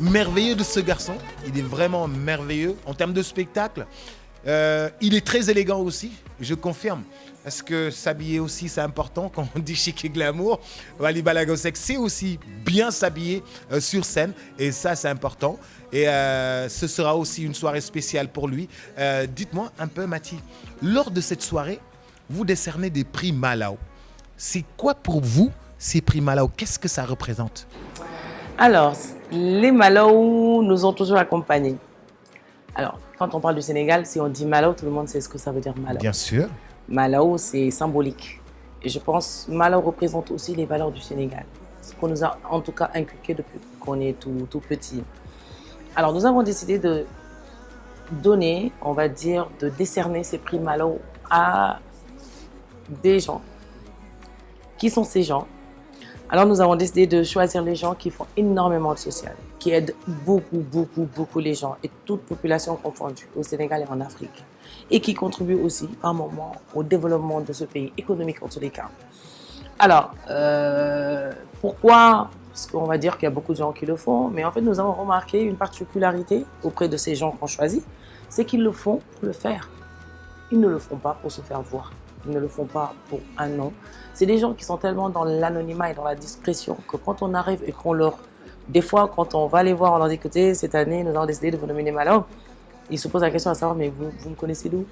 Speaker 2: Merveilleux de ce garçon, il est vraiment merveilleux en termes de spectacle. Il est très élégant aussi, je confirme, parce que s'habiller aussi c'est important quand on dit chic et glamour. Wally Ballago Seck sait aussi bien s'habiller sur scène et ça c'est important. Et ce sera aussi une soirée spéciale pour lui. Dites-moi un peu Mathie, lors de cette soirée, vous décernez des prix Malao. C'est quoi pour vous ces prix Malao? Qu'est-ce que ça représente?
Speaker 3: Alors, les Malao nous ont toujours accompagnés. Alors, quand on parle du Sénégal, si on dit Malao, tout le monde sait ce que ça veut dire Malao.
Speaker 2: Bien sûr.
Speaker 3: Malao, c'est symbolique. Et je pense que Malao représente aussi les valeurs du Sénégal. Ce qu'on nous a en tout cas inculqué depuis qu'on est tout petit. Alors, nous avons décidé de donner, on va dire, de décerner ces prix Malao à des gens. Qui sont ces gens? Alors, nous avons décidé de choisir les gens qui font énormément de social, qui aident beaucoup les gens et toute population confondue au Sénégal et en Afrique. Et qui contribuent aussi, par moment, au développement de ce pays économique en tous les cas. Alors, pourquoi? Parce qu'on va dire qu'il y a beaucoup de gens qui le font, mais en fait, nous avons remarqué une particularité auprès de ces gens qu'on choisit, c'est qu'ils le font pour le faire. Ils ne le font pas pour se faire voir. Ils ne le font pas pour un nom. C'est des gens qui sont tellement dans l'anonymat et dans la discrétion que quand on arrive et qu'on leur... Des fois, quand on va les voir, on leur dit, écoutez, cette année, nous avons décidé de vous nominer Malao. Ils se posent la question à savoir, mais vous me connaissez d'où?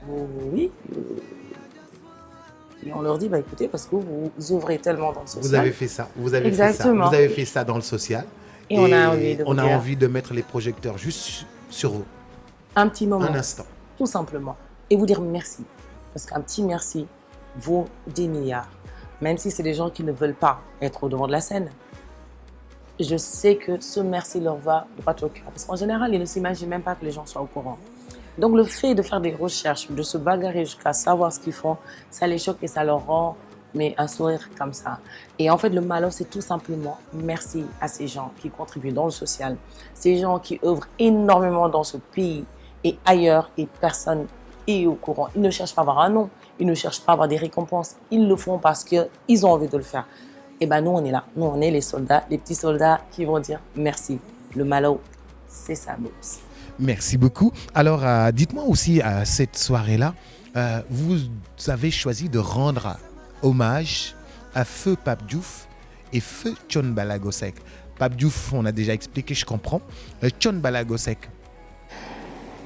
Speaker 3: Oui. Et on leur dit, écoutez, parce que vous ouvrez tellement dans le social.
Speaker 2: Vous avez fait ça. Vous avez
Speaker 3: Exactement.
Speaker 2: fait ça. Vous avez fait ça dans le social.
Speaker 3: Et on a envie de
Speaker 2: on
Speaker 3: vous
Speaker 2: a
Speaker 3: dire
Speaker 2: envie de mettre les projecteurs juste sur vous.
Speaker 3: un petit moment,
Speaker 2: Un instant.
Speaker 3: tout simplement, et vous dire merci. Parce qu'un petit merci vaut des milliards. Même si c'est des gens qui ne veulent pas être au devant de la scène, je sais que ce merci leur va droit au cœur. Parce qu'en général, ils ne s'imaginent même pas que les gens soient au courant. Donc le fait de faire des recherches, de se bagarrer jusqu'à savoir ce qu'ils font, ça les choque et ça leur rend un sourire comme ça. Et en fait, le Malo, c'est tout simplement merci à ces gens qui contribuent dans le social, ces gens qui œuvrent énormément dans ce pays et ailleurs, et personne n'est au courant. Ils ne cherchent pas à avoir un nom, ils ne cherchent pas à avoir des récompenses, ils le font parce qu'ils ont envie de le faire. Et bien nous, on est là. Nous, on est les soldats, les petits soldats qui vont dire merci. Le Malo, c'est ça, Boubs.
Speaker 2: Merci beaucoup. Alors, dites-moi aussi, à cette soirée-là, vous avez choisi de rendre hommage à Feu Pape Diouf et Feu Thione Ballago Seck. Pape Diouf, on a déjà expliqué, je comprends. Thione Ballago Seck.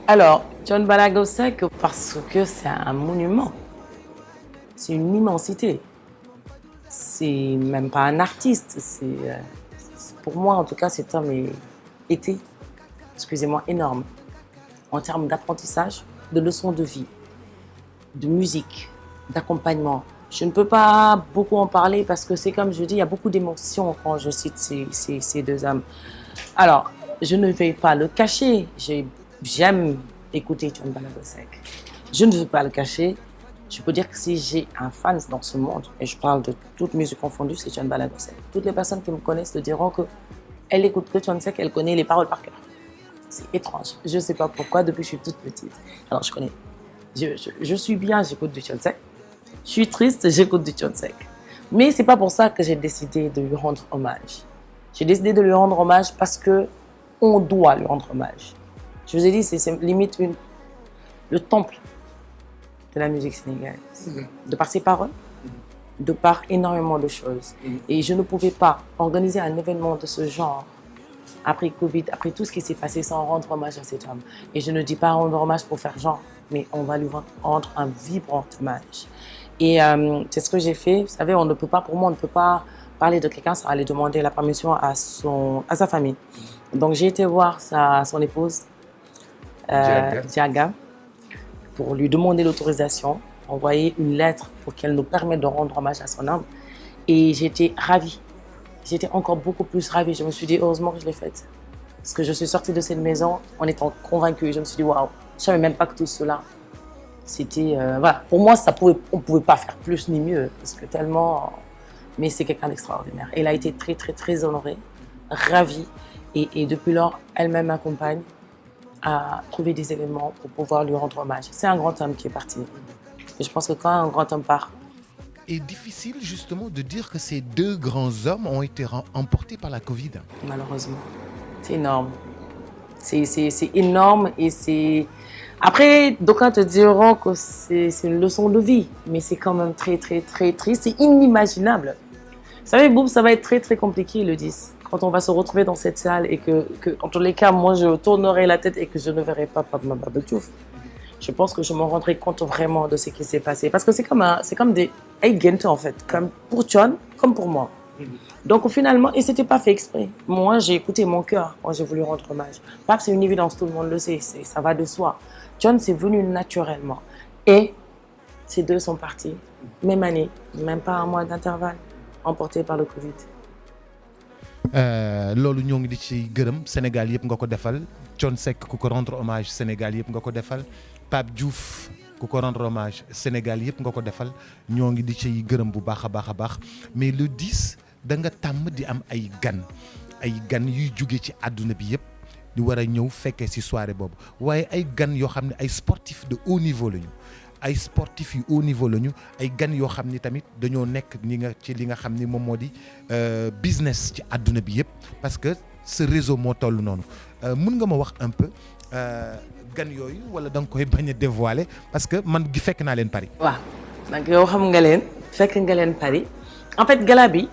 Speaker 3: Alors, Thione Ballago Seck, parce que c'est un monument. C'est une immensité. C'est même pas un artiste. Pour moi, en tout cas, cet homme était, excusez-moi, énorme. En termes d'apprentissage, de leçons de vie, de musique, d'accompagnement. Je ne peux pas beaucoup en parler parce que c'est comme je dis, il y a beaucoup d'émotions quand je cite ces deux hommes. Alors, je ne vais pas le cacher. J'aime écouter Thione Ballago Seck. Je ne veux pas le cacher. Je peux dire que si j'ai un fan dans ce monde, et je parle de toute musique confondue, c'est Thione Ballago Seck. Toutes les personnes qui me connaissent te diront qu'elle écoute que Thione Seck, elle connaît les paroles par cœur. C'est étrange. Je ne sais pas pourquoi, depuis que je suis toute petite. Alors, je connais. Je suis bien, j'écoute du Thione Seck. Je suis triste, j'écoute du Thione Seck. Mais ce n'est pas pour ça que j'ai décidé de lui rendre hommage. J'ai décidé de lui rendre hommage parce qu'on doit lui rendre hommage. Je vous ai dit, c'est limite le temple de la musique sénégalaise. De par ses paroles, de par énormément de choses. Et je ne pouvais pas organiser un événement de ce genre après Covid, après tout ce qui s'est passé sans rendre hommage à cet homme. Et je ne dis pas rendre hommage pour faire genre, mais on va lui rendre un vibrant hommage. Et c'est ce que j'ai fait. Vous savez, on ne peut pas parler de quelqu'un sans aller demander la permission à sa famille. Donc j'ai été voir son épouse, Diaga, pour lui demander l'autorisation, envoyer une lettre pour qu'elle nous permette de rendre hommage à son homme. Et j'étais ravie. J'étais encore beaucoup plus ravie. Je me suis dit, heureusement que je l'ai faite. Parce que je suis sortie de cette maison en étant convaincue. Je me suis dit, waouh, je ne savais même pas que tout cela, c'était... voilà. Pour moi, on ne pouvait pas faire plus ni mieux. Parce que tellement... Mais c'est quelqu'un d'extraordinaire. Elle a été très, très, très honorée, ravie. Et depuis lors, elle-même m'accompagne à trouver des événements pour pouvoir lui rendre hommage. C'est un grand homme qui est parti. Et je pense que quand un grand homme part...
Speaker 2: Et difficile justement de dire que ces deux grands hommes ont été emportés par la Covid.
Speaker 3: Malheureusement. C'est énorme. C'est énorme et c'est... Après, d'aucuns te diront que c'est une leçon de vie, mais c'est quand même très, très, très triste. C'est inimaginable. Vous savez, Boub, ça va être très, très compliqué le 10. Quand on va se retrouver dans cette salle et que en tous les cas, moi, je tournerai la tête et que je ne verrai pas Pape Maba Diouf. Je pense que je me rendrai compte vraiment de ce qui s'est passé. Parce que c'est comme des Eigent, en fait, comme pour Thione, comme pour moi. Donc finalement, et c'était pas fait exprès. Moi, j'ai écouté mon cœur quand j'ai voulu rendre hommage. Pape, c'est une évidence, tout le monde le sait, ça va de soi. Thione, c'est venu naturellement. Et ces deux sont partis, même année, même pas un mois d'intervalle, emportés par le Covid.
Speaker 2: loolu ñoo ngi di ci gërëm Sénégal yëpp nga ko defal Thione Seck ku ko rendre hommage Sénégal yëpp nga ko defal Pape Diouf ku ko rendre hommage Sénégal yëpp nga ko defal ñoo ngi di ci gërëm bu baax a baax mais le 10 da nga tàmm di am ay gan yuy jóge ci àdduna bi yëpp di war a ñëw fekkee ci soirée boobu waaye ay gan yoo xam ne ay sportifs de haut niveau lañu ay sportifs yu haut niveau lañu ay gan yoo xam ni tamit dañoo nekk li nga xam ni moom moo di business ci àdduna bi yëpp parce que ce réseau moo toll noonu mën nga ma wax un peu gan yooyu wala da nga koy bañ a dévoiler parce que man gi fekk naa leen Paris.
Speaker 3: waaw donc yow xam nga leen fekk nga leen Paris en fait gala bi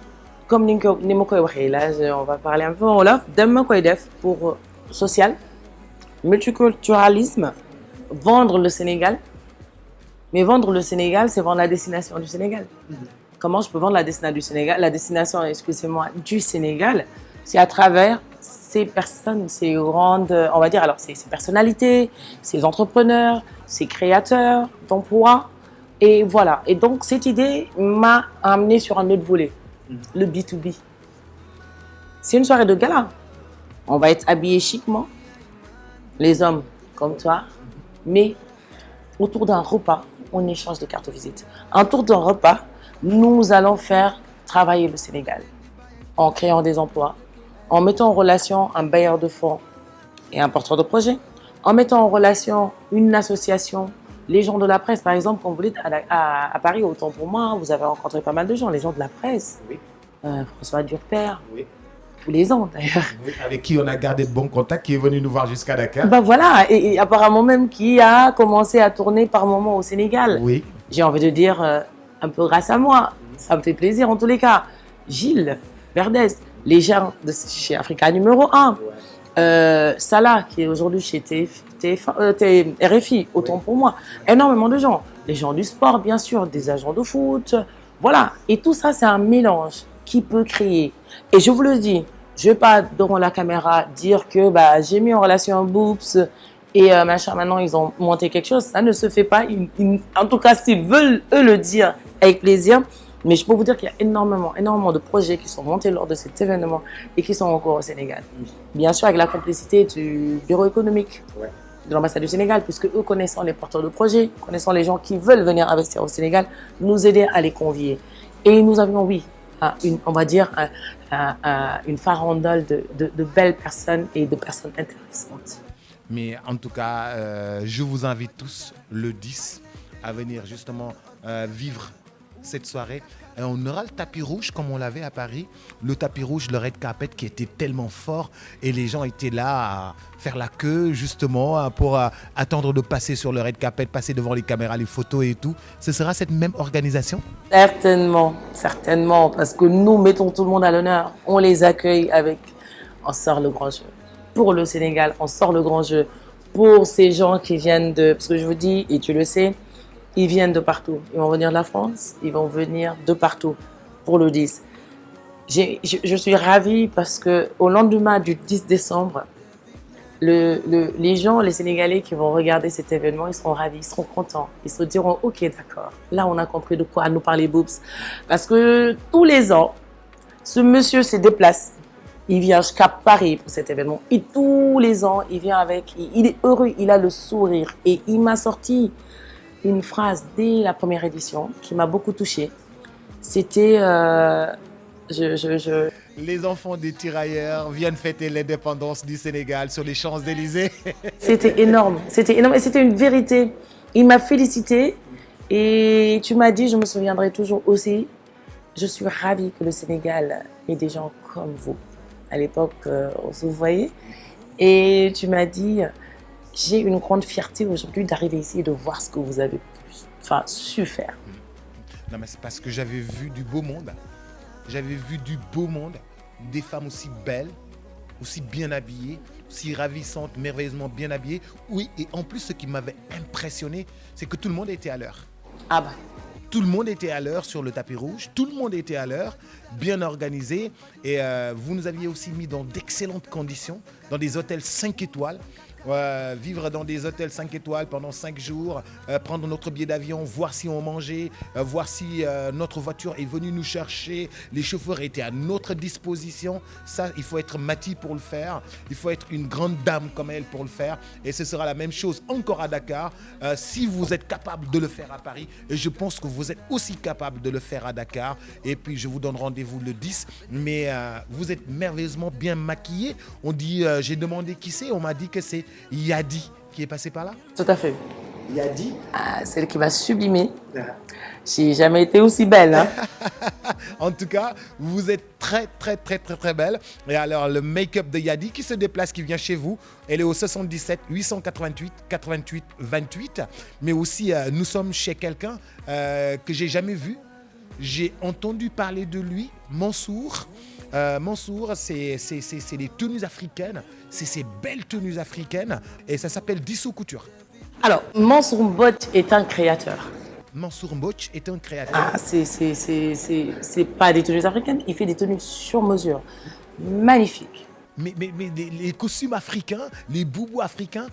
Speaker 3: comme ni ma koy waxee là on va parler un peu en wolof dama koy def pour social multiculturalisme vendre le Sénégal. Mais vendre le Sénégal, c'est vendre la destination du Sénégal. Comment je peux vendre la destination du Sénégal, excusez-moi, du Sénégal, c'est à travers ces personnes, ces grandes, on va dire, alors ces personnalités, ces entrepreneurs, ces créateurs d'emplois. Et voilà. Et donc, cette idée m'a amené sur un autre volet, le B2B. C'est une soirée de gala. On va être habillés chiquement, les hommes comme toi, mais autour d'un repas, on échange des cartes de visite. Autour d'un repas, nous allons faire travailler le Sénégal en créant des emplois, en mettant en relation un bailleur de fonds et un porteur de projet, en mettant en relation une association, les gens de la presse. Par exemple, quand vous êtes à Paris, autant pour moi, vous avez rencontré pas mal de gens, les gens de la presse.
Speaker 2: Oui.
Speaker 3: François Durper,
Speaker 2: Oui.
Speaker 3: tous les ans d'ailleurs.
Speaker 2: Oui, avec qui on a gardé de bons contacts, qui est venu nous voir jusqu'à Dakar.
Speaker 3: Ben voilà, et apparemment même qui a commencé à tourner par moments au Sénégal.
Speaker 2: Oui.
Speaker 3: J'ai envie de dire, un peu grâce à moi, ça me fait plaisir en tous les cas. Gilles Verdès, les gens de chez Africa numéro 1. Salah, qui est aujourd'hui chez RFI, autant pour moi. Énormément de gens. Les gens du sport, bien sûr, des agents de foot. Voilà. Et tout ça, c'est un mélange qui peut créer. Et je vous le dis, je ne vais pas devant la caméra dire que j'ai mis en relation Boops et machin, maintenant ils ont monté quelque chose. Ça ne se fait pas. En tout cas, s'ils veulent eux le dire avec plaisir. Mais je peux vous dire qu'il y a énormément de projets qui sont montés lors de cet événement et qui sont encore au Sénégal. Bien sûr, avec la complicité du bureau économique de l'ambassade du Sénégal, puisque eux, connaissant les porteurs de projets, connaissant les gens qui veulent venir investir au Sénégal, nous aider à les convier. Et nous avions, on va dire, une farandole de belles personnes et de personnes intéressantes.
Speaker 2: Mais en tout cas, je vous invite tous le 10 à venir justement vivre cette soirée. Et on aura le tapis rouge comme on l'avait à Paris, le tapis rouge, le red carpet qui était tellement fort et les gens étaient là à faire la queue justement pour attendre de passer sur le red carpet, passer devant les caméras, les photos et tout. Ce sera cette même organisation?
Speaker 3: Certainement, parce que nous mettons tout le monde à l'honneur. On les accueille on sort le grand jeu. Pour le Sénégal, on sort le grand jeu. Pour ces gens qui viennent parce que je vous dis, et tu le sais, ils viennent de partout. Ils vont venir de la France, ils vont venir de partout pour le 10. Je suis ravie parce qu'au lendemain du 10 décembre, les gens, les Sénégalais qui vont regarder cet événement, ils seront ravis, ils seront contents. Ils se diront, ok, d'accord, là on a compris de quoi nous parler Boops. Parce que tous les ans, ce monsieur se déplace. Il vient jusqu'à Paris pour cet événement. Et tous les ans, il vient il est heureux, il a le sourire. Et il m'a sorti une phrase dès la première édition qui m'a beaucoup touchée. C'était
Speaker 2: Les enfants des tirailleurs viennent fêter l'indépendance du Sénégal sur les Champs-Élysées.
Speaker 3: C'était énorme et c'était une vérité. Il m'a félicité et tu m'as dit, je me souviendrai toujours aussi, je suis ravie que le Sénégal ait des gens comme vous. À l'époque, on se voyait et tu m'as dit, j'ai une grande fierté aujourd'hui d'arriver ici et de voir ce que vous avez su faire.
Speaker 2: Non, mais c'est parce que j'avais vu du beau monde. J'avais vu du beau monde, des femmes aussi belles, aussi bien habillées, aussi ravissantes, merveilleusement bien habillées. Oui, et en plus, ce qui m'avait impressionné, c'est que tout le monde était à l'heure.
Speaker 3: Ah bah.
Speaker 2: Tout le monde était à l'heure sur le tapis rouge, tout le monde était à l'heure, bien organisé. Et vous nous aviez aussi mis dans d'excellentes conditions, dans des hôtels 5 étoiles. Vivre dans des hôtels 5 étoiles pendant 5 jours, prendre notre billet d'avion, voir si on mangeait, voir si notre voiture est venue nous chercher, les chauffeurs étaient à notre disposition. Ça, il faut être Mati pour le faire, il faut être une grande dame comme elle pour le faire, et ce sera la même chose encore à Dakar. Si vous êtes capable de le faire à Paris, et je pense que vous êtes aussi capable de le faire à Dakar, et puis je vous donne rendez-vous le 10, mais vous êtes merveilleusement bien maquillés. On dit, j'ai demandé qui c'est, on m'a dit que c'est Yadi qui est passé par là.
Speaker 3: Tout à fait.
Speaker 2: Yadi.
Speaker 3: Celle qui m'a sublimée. J'ai jamais été aussi belle. Hein.
Speaker 2: En tout cas, vous êtes très belle. Et alors, le make-up de Yadi qui se déplace, qui vient chez vous, elle est au 77 888 88 28. Mais aussi, nous sommes chez quelqu'un que j'ai jamais vu. J'ai entendu parler de lui, Mansour. Mansour, c'est les tenues africaines, c'est ces belles tenues africaines et ça s'appelle Dissou Couture.
Speaker 3: Alors, Mansour Mbodj est un créateur.
Speaker 2: Mansour Mbodj est un créateur.
Speaker 3: Ah, c'est pas des tenues africaines, il fait des tenues sur mesure. magnifique.
Speaker 2: Mais les costumes africains, les boubous africains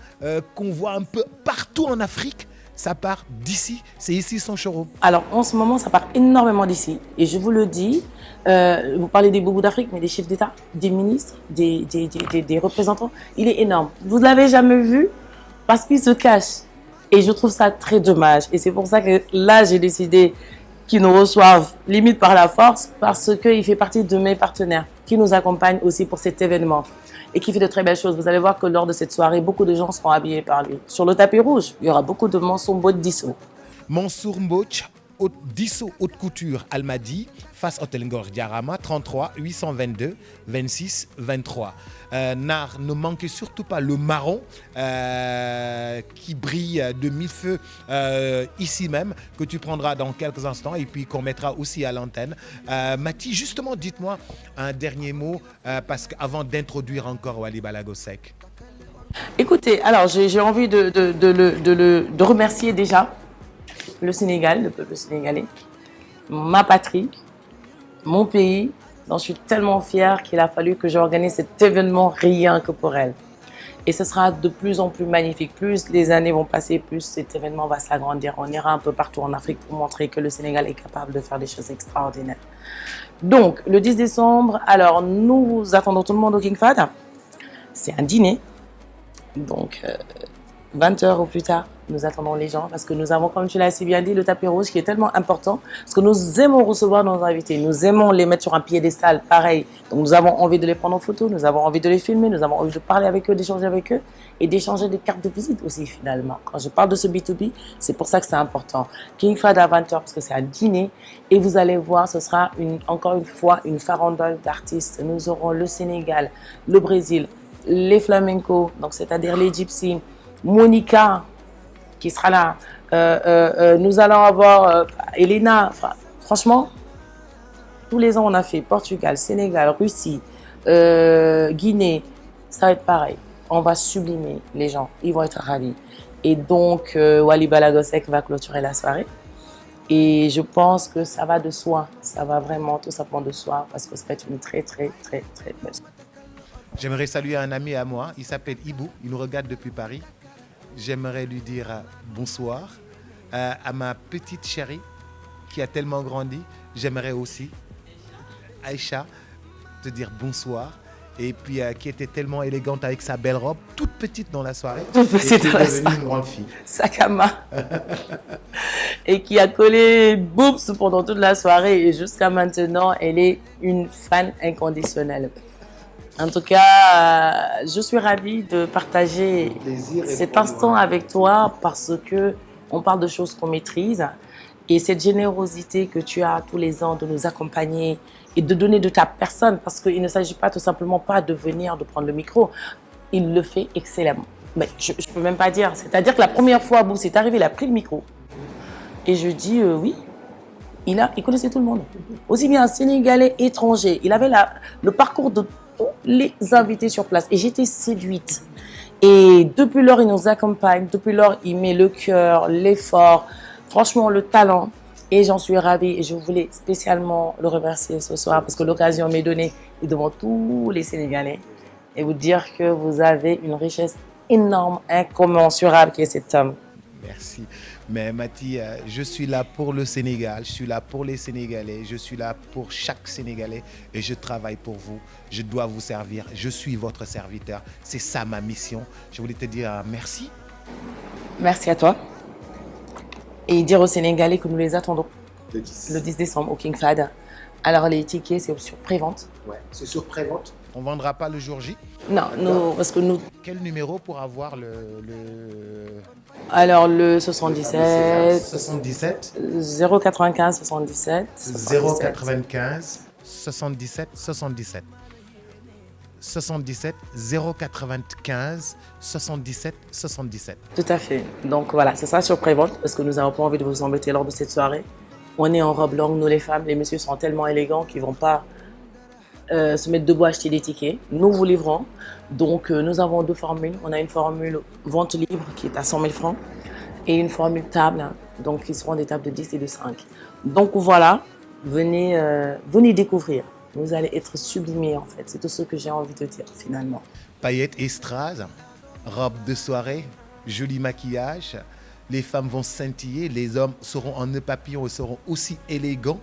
Speaker 2: qu'on voit un peu partout en Afrique, ça part d'ici. C'est ici son showroom.
Speaker 3: Alors, en ce moment, ça part énormément d'ici. Et je vous le dis, vous parlez des boubous d'Afrique, mais des chefs d'État, des ministres, des représentants, il est énorme. Vous ne l'avez jamais vu parce qu'il se cache. Et je trouve ça très dommage. Et c'est pour ça que là, j'ai décidé qu'ils nous reçoivent limite par la force parce qu'il fait partie de mes partenaires qui nous accompagnent aussi pour cet événement et qui fait de très belles choses. Vous allez voir que lors de cette soirée, beaucoup de gens seront habillés par lui. Sur le tapis rouge, il y aura beaucoup de Mansour Mbodj Disso.
Speaker 2: Mansour Mbodj Disso Haute Couture Almadies, face Hôtel Ngor Diarama, 33 822 26 23. Nar, ne manquez surtout pas le marron qui brille de mille feux ici même, que tu prendras dans quelques instants et puis qu'on mettra aussi à l'antenne. Maty, justement, dites-moi un dernier mot parce qu'avant d'introduire encore Wally Ballago Seck.
Speaker 3: Écoutez, alors j'ai envie de remercier déjà le Sénégal, le peuple sénégalais, ma patrie, mon pays, dont je suis tellement fière qu'il a fallu que j'organise cet événement rien que pour elle. Et ce sera de plus en plus magnifique. Plus les années vont passer, plus cet événement va s'agrandir. On ira un peu partout en Afrique pour montrer que le Sénégal est capable de faire des choses extraordinaires. Donc, le 10 décembre, alors nous attendons tout le monde au King Fahd. C'est un dîner. Donc, 20h au plus tard, nous attendons les gens parce que nous avons, comme tu l'as si bien dit, le tapis rouge qui est tellement important parce que nous aimons recevoir nos invités, nous aimons les mettre sur un piédestal, pareil. Donc nous avons envie de les prendre en photo, nous avons envie de les filmer, nous avons envie de parler avec eux, d'échanger avec eux et d'échanger des cartes de visite aussi finalement. Quand je parle de ce B2B, c'est pour ça que c'est important. King Fahd à 20h parce que c'est un dîner et vous allez voir, ce sera encore une fois une farandole d'artistes. Nous aurons le Sénégal, le Brésil, les flamencos, donc c'est-à-dire les gypsies, Monica qui sera là. Nous allons avoir Elena. Franchement, tous les ans on a fait Portugal, Sénégal, Russie, Guinée. Ça va être pareil. On va sublimer les gens. Ils vont être ravis. Et donc, Wally Ballago Seck va clôturer la soirée. Et je pense que ça va de soi. Ça va vraiment tout simplement de soi parce que ça va être une très, très, très, très belle soirée.
Speaker 2: J'aimerais saluer un ami à moi. Il s'appelle Ibou. Il nous regarde depuis Paris. J'aimerais lui dire bonsoir à ma petite chérie qui a tellement grandi. J'aimerais aussi, Aïcha, te dire bonsoir. Et puis qui était tellement élégante avec sa belle robe, toute petite dans la soirée.
Speaker 3: Toute petite dans la soirée. Une grande fille. Sakama. Et qui a collé boobs pendant toute la soirée. Et jusqu'à maintenant, elle est une fan inconditionnelle. En tout cas, je suis ravie de partager cet instant avec toi parce qu'on parle de choses qu'on maîtrise et cette générosité que tu as tous les ans de nous accompagner et de donner de ta personne parce qu'il ne s'agit pas tout simplement pas de venir, de prendre le micro. Il le fait excellemment. Mais je ne peux même pas dire. C'est-à-dire que la première fois où c'est arrivé, il a pris le micro et je dis oui. Il connaissait tout le monde. Aussi bien Sénégalais, étrangers. Il avait le parcours de tous les invités sur place. Et j'étais séduite. Et depuis lors, il nous accompagne. Depuis lors, il met le cœur, l'effort, franchement, le talent. Et j'en suis ravie. Et je voulais spécialement le remercier ce soir parce que l'occasion m'est donnée devant tous les Sénégalais. Et vous dire que vous avez une richesse énorme, incommensurable qui est cet homme.
Speaker 2: Merci. Mais Maty, je suis là pour le Sénégal, je suis là pour les Sénégalais, je suis là pour chaque Sénégalais et je travaille pour vous. Je dois vous servir, je suis votre serviteur. C'est ça ma mission. Je voulais te dire merci.
Speaker 3: Merci à toi. Et dire aux Sénégalais que nous les attendons le 10 décembre au King Fahd. Alors les tickets, c'est sur prévente.
Speaker 1: Ouais, c'est sur prévente.
Speaker 2: On ne vendra pas le jour J?
Speaker 3: Non, parce que nous...
Speaker 2: Quel numéro pour avoir le...
Speaker 3: Alors le 77...
Speaker 2: 77
Speaker 3: 095 77
Speaker 2: 095 77 77 77 095 77 77.
Speaker 3: Tout à fait. Donc voilà, ce sera sur prévente parce que nous n'avons pas envie de vous embêter lors de cette soirée. On est en robe longue, nous les femmes, les messieurs sont tellement élégants qu'ils ne vont pas se mettre debout à acheter des tickets. Nous vous livrons. Donc nous avons deux formules. On a une formule vente libre qui est à 100 000 francs et une formule table, donc qui seront des tables de 10 et de 5. Donc voilà, venez découvrir Vous allez être sublimés en fait. C'est tout ce que j'ai envie de dire finalement.
Speaker 2: Paillettes et strass, robe de soirée, joli maquillage. Les femmes vont scintiller, les hommes seront en nœud papillon et seront aussi élégants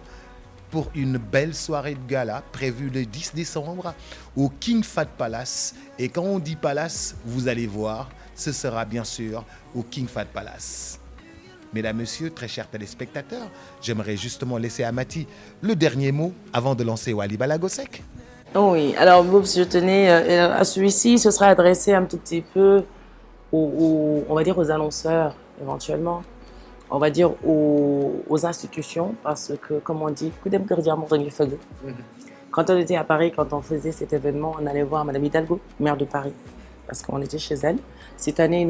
Speaker 2: pour une belle soirée de gala prévue le 10 décembre au King Fahd Palace. Et quand on dit palace, vous allez voir, ce sera bien sûr au King Fahd Palace. Mesdames, Messieurs, très chers téléspectateurs, j'aimerais justement laisser à Maty le dernier mot avant de lancer Wally Ballago Seck.
Speaker 3: Oui, alors Boubs, je tenais à celui-ci, ce sera adressé un tout petit peu on va dire aux annonceurs éventuellement, on va dire aux institutions, parce que comme on dit, quand on était à Paris, quand on faisait cet événement, on allait voir Madame Hidalgo, maire de Paris, parce qu'on était chez elle. Cette année,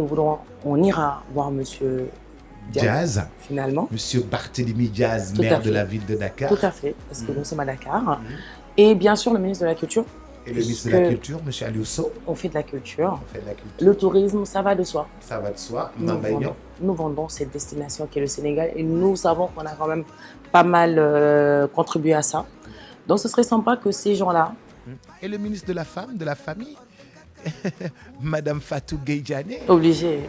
Speaker 3: on ira voir Monsieur Diaz, finalement.
Speaker 2: Monsieur Barthélémy Diaz,
Speaker 3: Tout
Speaker 2: maire
Speaker 3: à
Speaker 2: de
Speaker 3: fait.
Speaker 2: la ville de Dakar.
Speaker 3: Tout à fait, parce que nous sommes à Dakar. Et bien sûr, le ministre de la Culture.
Speaker 2: Et le ministre de la Culture, monsieur Aliou Sow.
Speaker 3: On fait de la culture.
Speaker 2: On fait de la culture.
Speaker 3: Le tourisme, ça va de soi.
Speaker 2: Ça va de soi.
Speaker 3: Nous vendons cette destination qui est le Sénégal et nous savons qu'on a quand même pas mal contribué à ça. Donc ce serait sympa que ces gens-là...
Speaker 2: Et le ministre de la Femme, de la Famille, Madame Fatou Gueye-Diané.
Speaker 3: Obligé,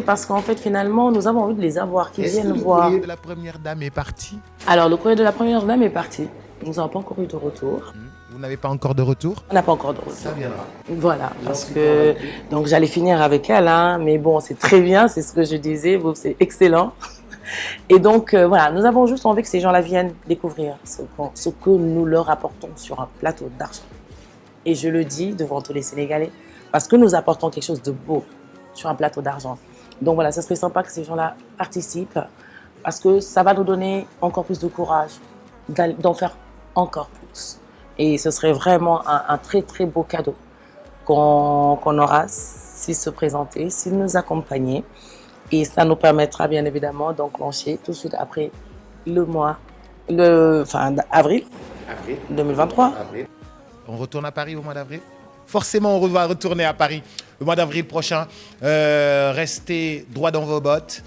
Speaker 3: parce qu'en fait, finalement, nous avons envie de les avoir, qu'ils viennent voir.
Speaker 2: Le courrier de la Première Dame est parti?
Speaker 3: Alors, le courrier de la Première Dame est parti. Nous n'avons pas encore eu de retour.
Speaker 2: Vous n'avez pas encore de retour?
Speaker 3: On n'a pas encore de retour.
Speaker 2: Ça viendra.
Speaker 3: Voilà, parce que... Donc, j'allais finir avec elle, hein, mais bon, c'est très bien, c'est ce que je disais, c'est excellent. Et donc, voilà, nous avons juste envie que ces gens-là viennent découvrir ce que nous leur apportons sur un plateau d'argent. Et je le dis devant tous les Sénégalais, parce que nous apportons quelque chose de beau sur un plateau d'argent. Donc voilà, ce serait sympa que ces gens-là participent, parce que ça va nous donner encore plus de courage d'en faire encore plus. Et ce serait vraiment un très très beau cadeau qu'on aura s'ils se présentaient, s'ils nous accompagnaient. Et ça nous permettra bien évidemment d'enclencher tout de suite après avril 2023.
Speaker 2: On retourne à Paris au mois d'avril? Forcément, on va retourner à Paris le mois d'avril prochain. Restez droit dans vos bottes.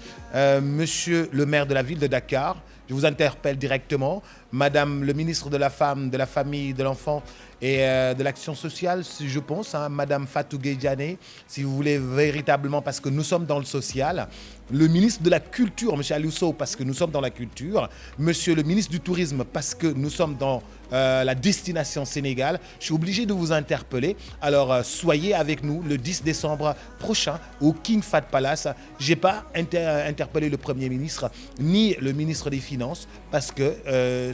Speaker 2: Monsieur le maire de la ville de Dakar, je vous interpelle directement. Madame le ministre de la Femme, de la Famille, de l'Enfant et de l'Action sociale, je pense, hein, Madame Fatou Gueye-Diané, si vous voulez véritablement, parce que nous sommes dans le social. Le ministre de la Culture, Monsieur Aliou Sow, parce que nous sommes dans la culture. Monsieur le ministre du Tourisme, parce que nous sommes dans la destination Sénégal. Je suis obligé de vous interpeller. Alors, soyez avec nous le 10 décembre prochain au King Fahd Palace. Je n'ai pas interpellé le Premier ministre ni le ministre des Finances parce que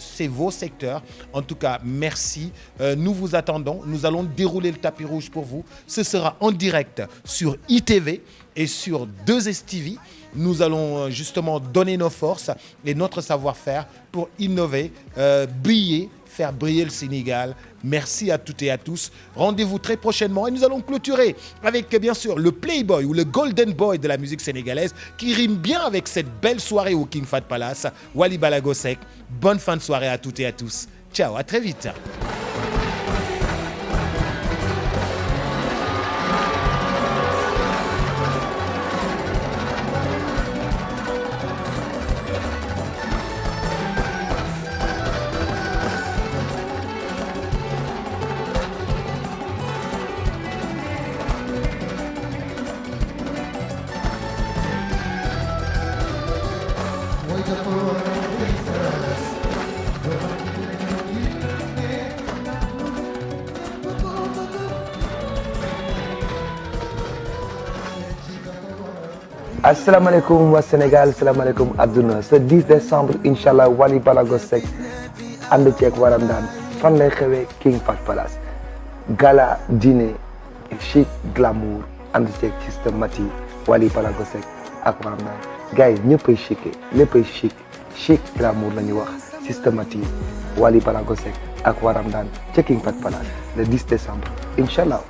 Speaker 2: c'est vos secteurs. En tout cas, merci. Nous vous attendons. Nous allons dérouler le tapis rouge pour vous. Ce sera en direct sur ITV et sur 2STV. Nous allons justement donner nos forces et notre savoir-faire pour innover, briller, faire briller le Sénégal. Merci à toutes et à tous. Rendez-vous très prochainement et nous allons clôturer avec bien sûr le Playboy ou le Golden Boy de la musique sénégalaise qui rime bien avec cette belle soirée au King Fahd Palace. Wally Ballago Seck. Bonne fin de soirée à toutes et à tous. Ciao, à très vite.
Speaker 1: asalaamaaleykum waa Sénégal asalaamaaleykum adduna ce 10 décembre incha allah Wally Ballago Seck ànd ceeg waram daan fan lay xewee King Fahd Palace gala dîner chic glamour ànd ceeg systématique Wally Ballago Seck ak waram daan gars yi ñëppay chic léppay chic glamour la ñu wax systématique Wally Ballago Seck ak waram daan ca King Fahd Palace le 10 décembre incha allah.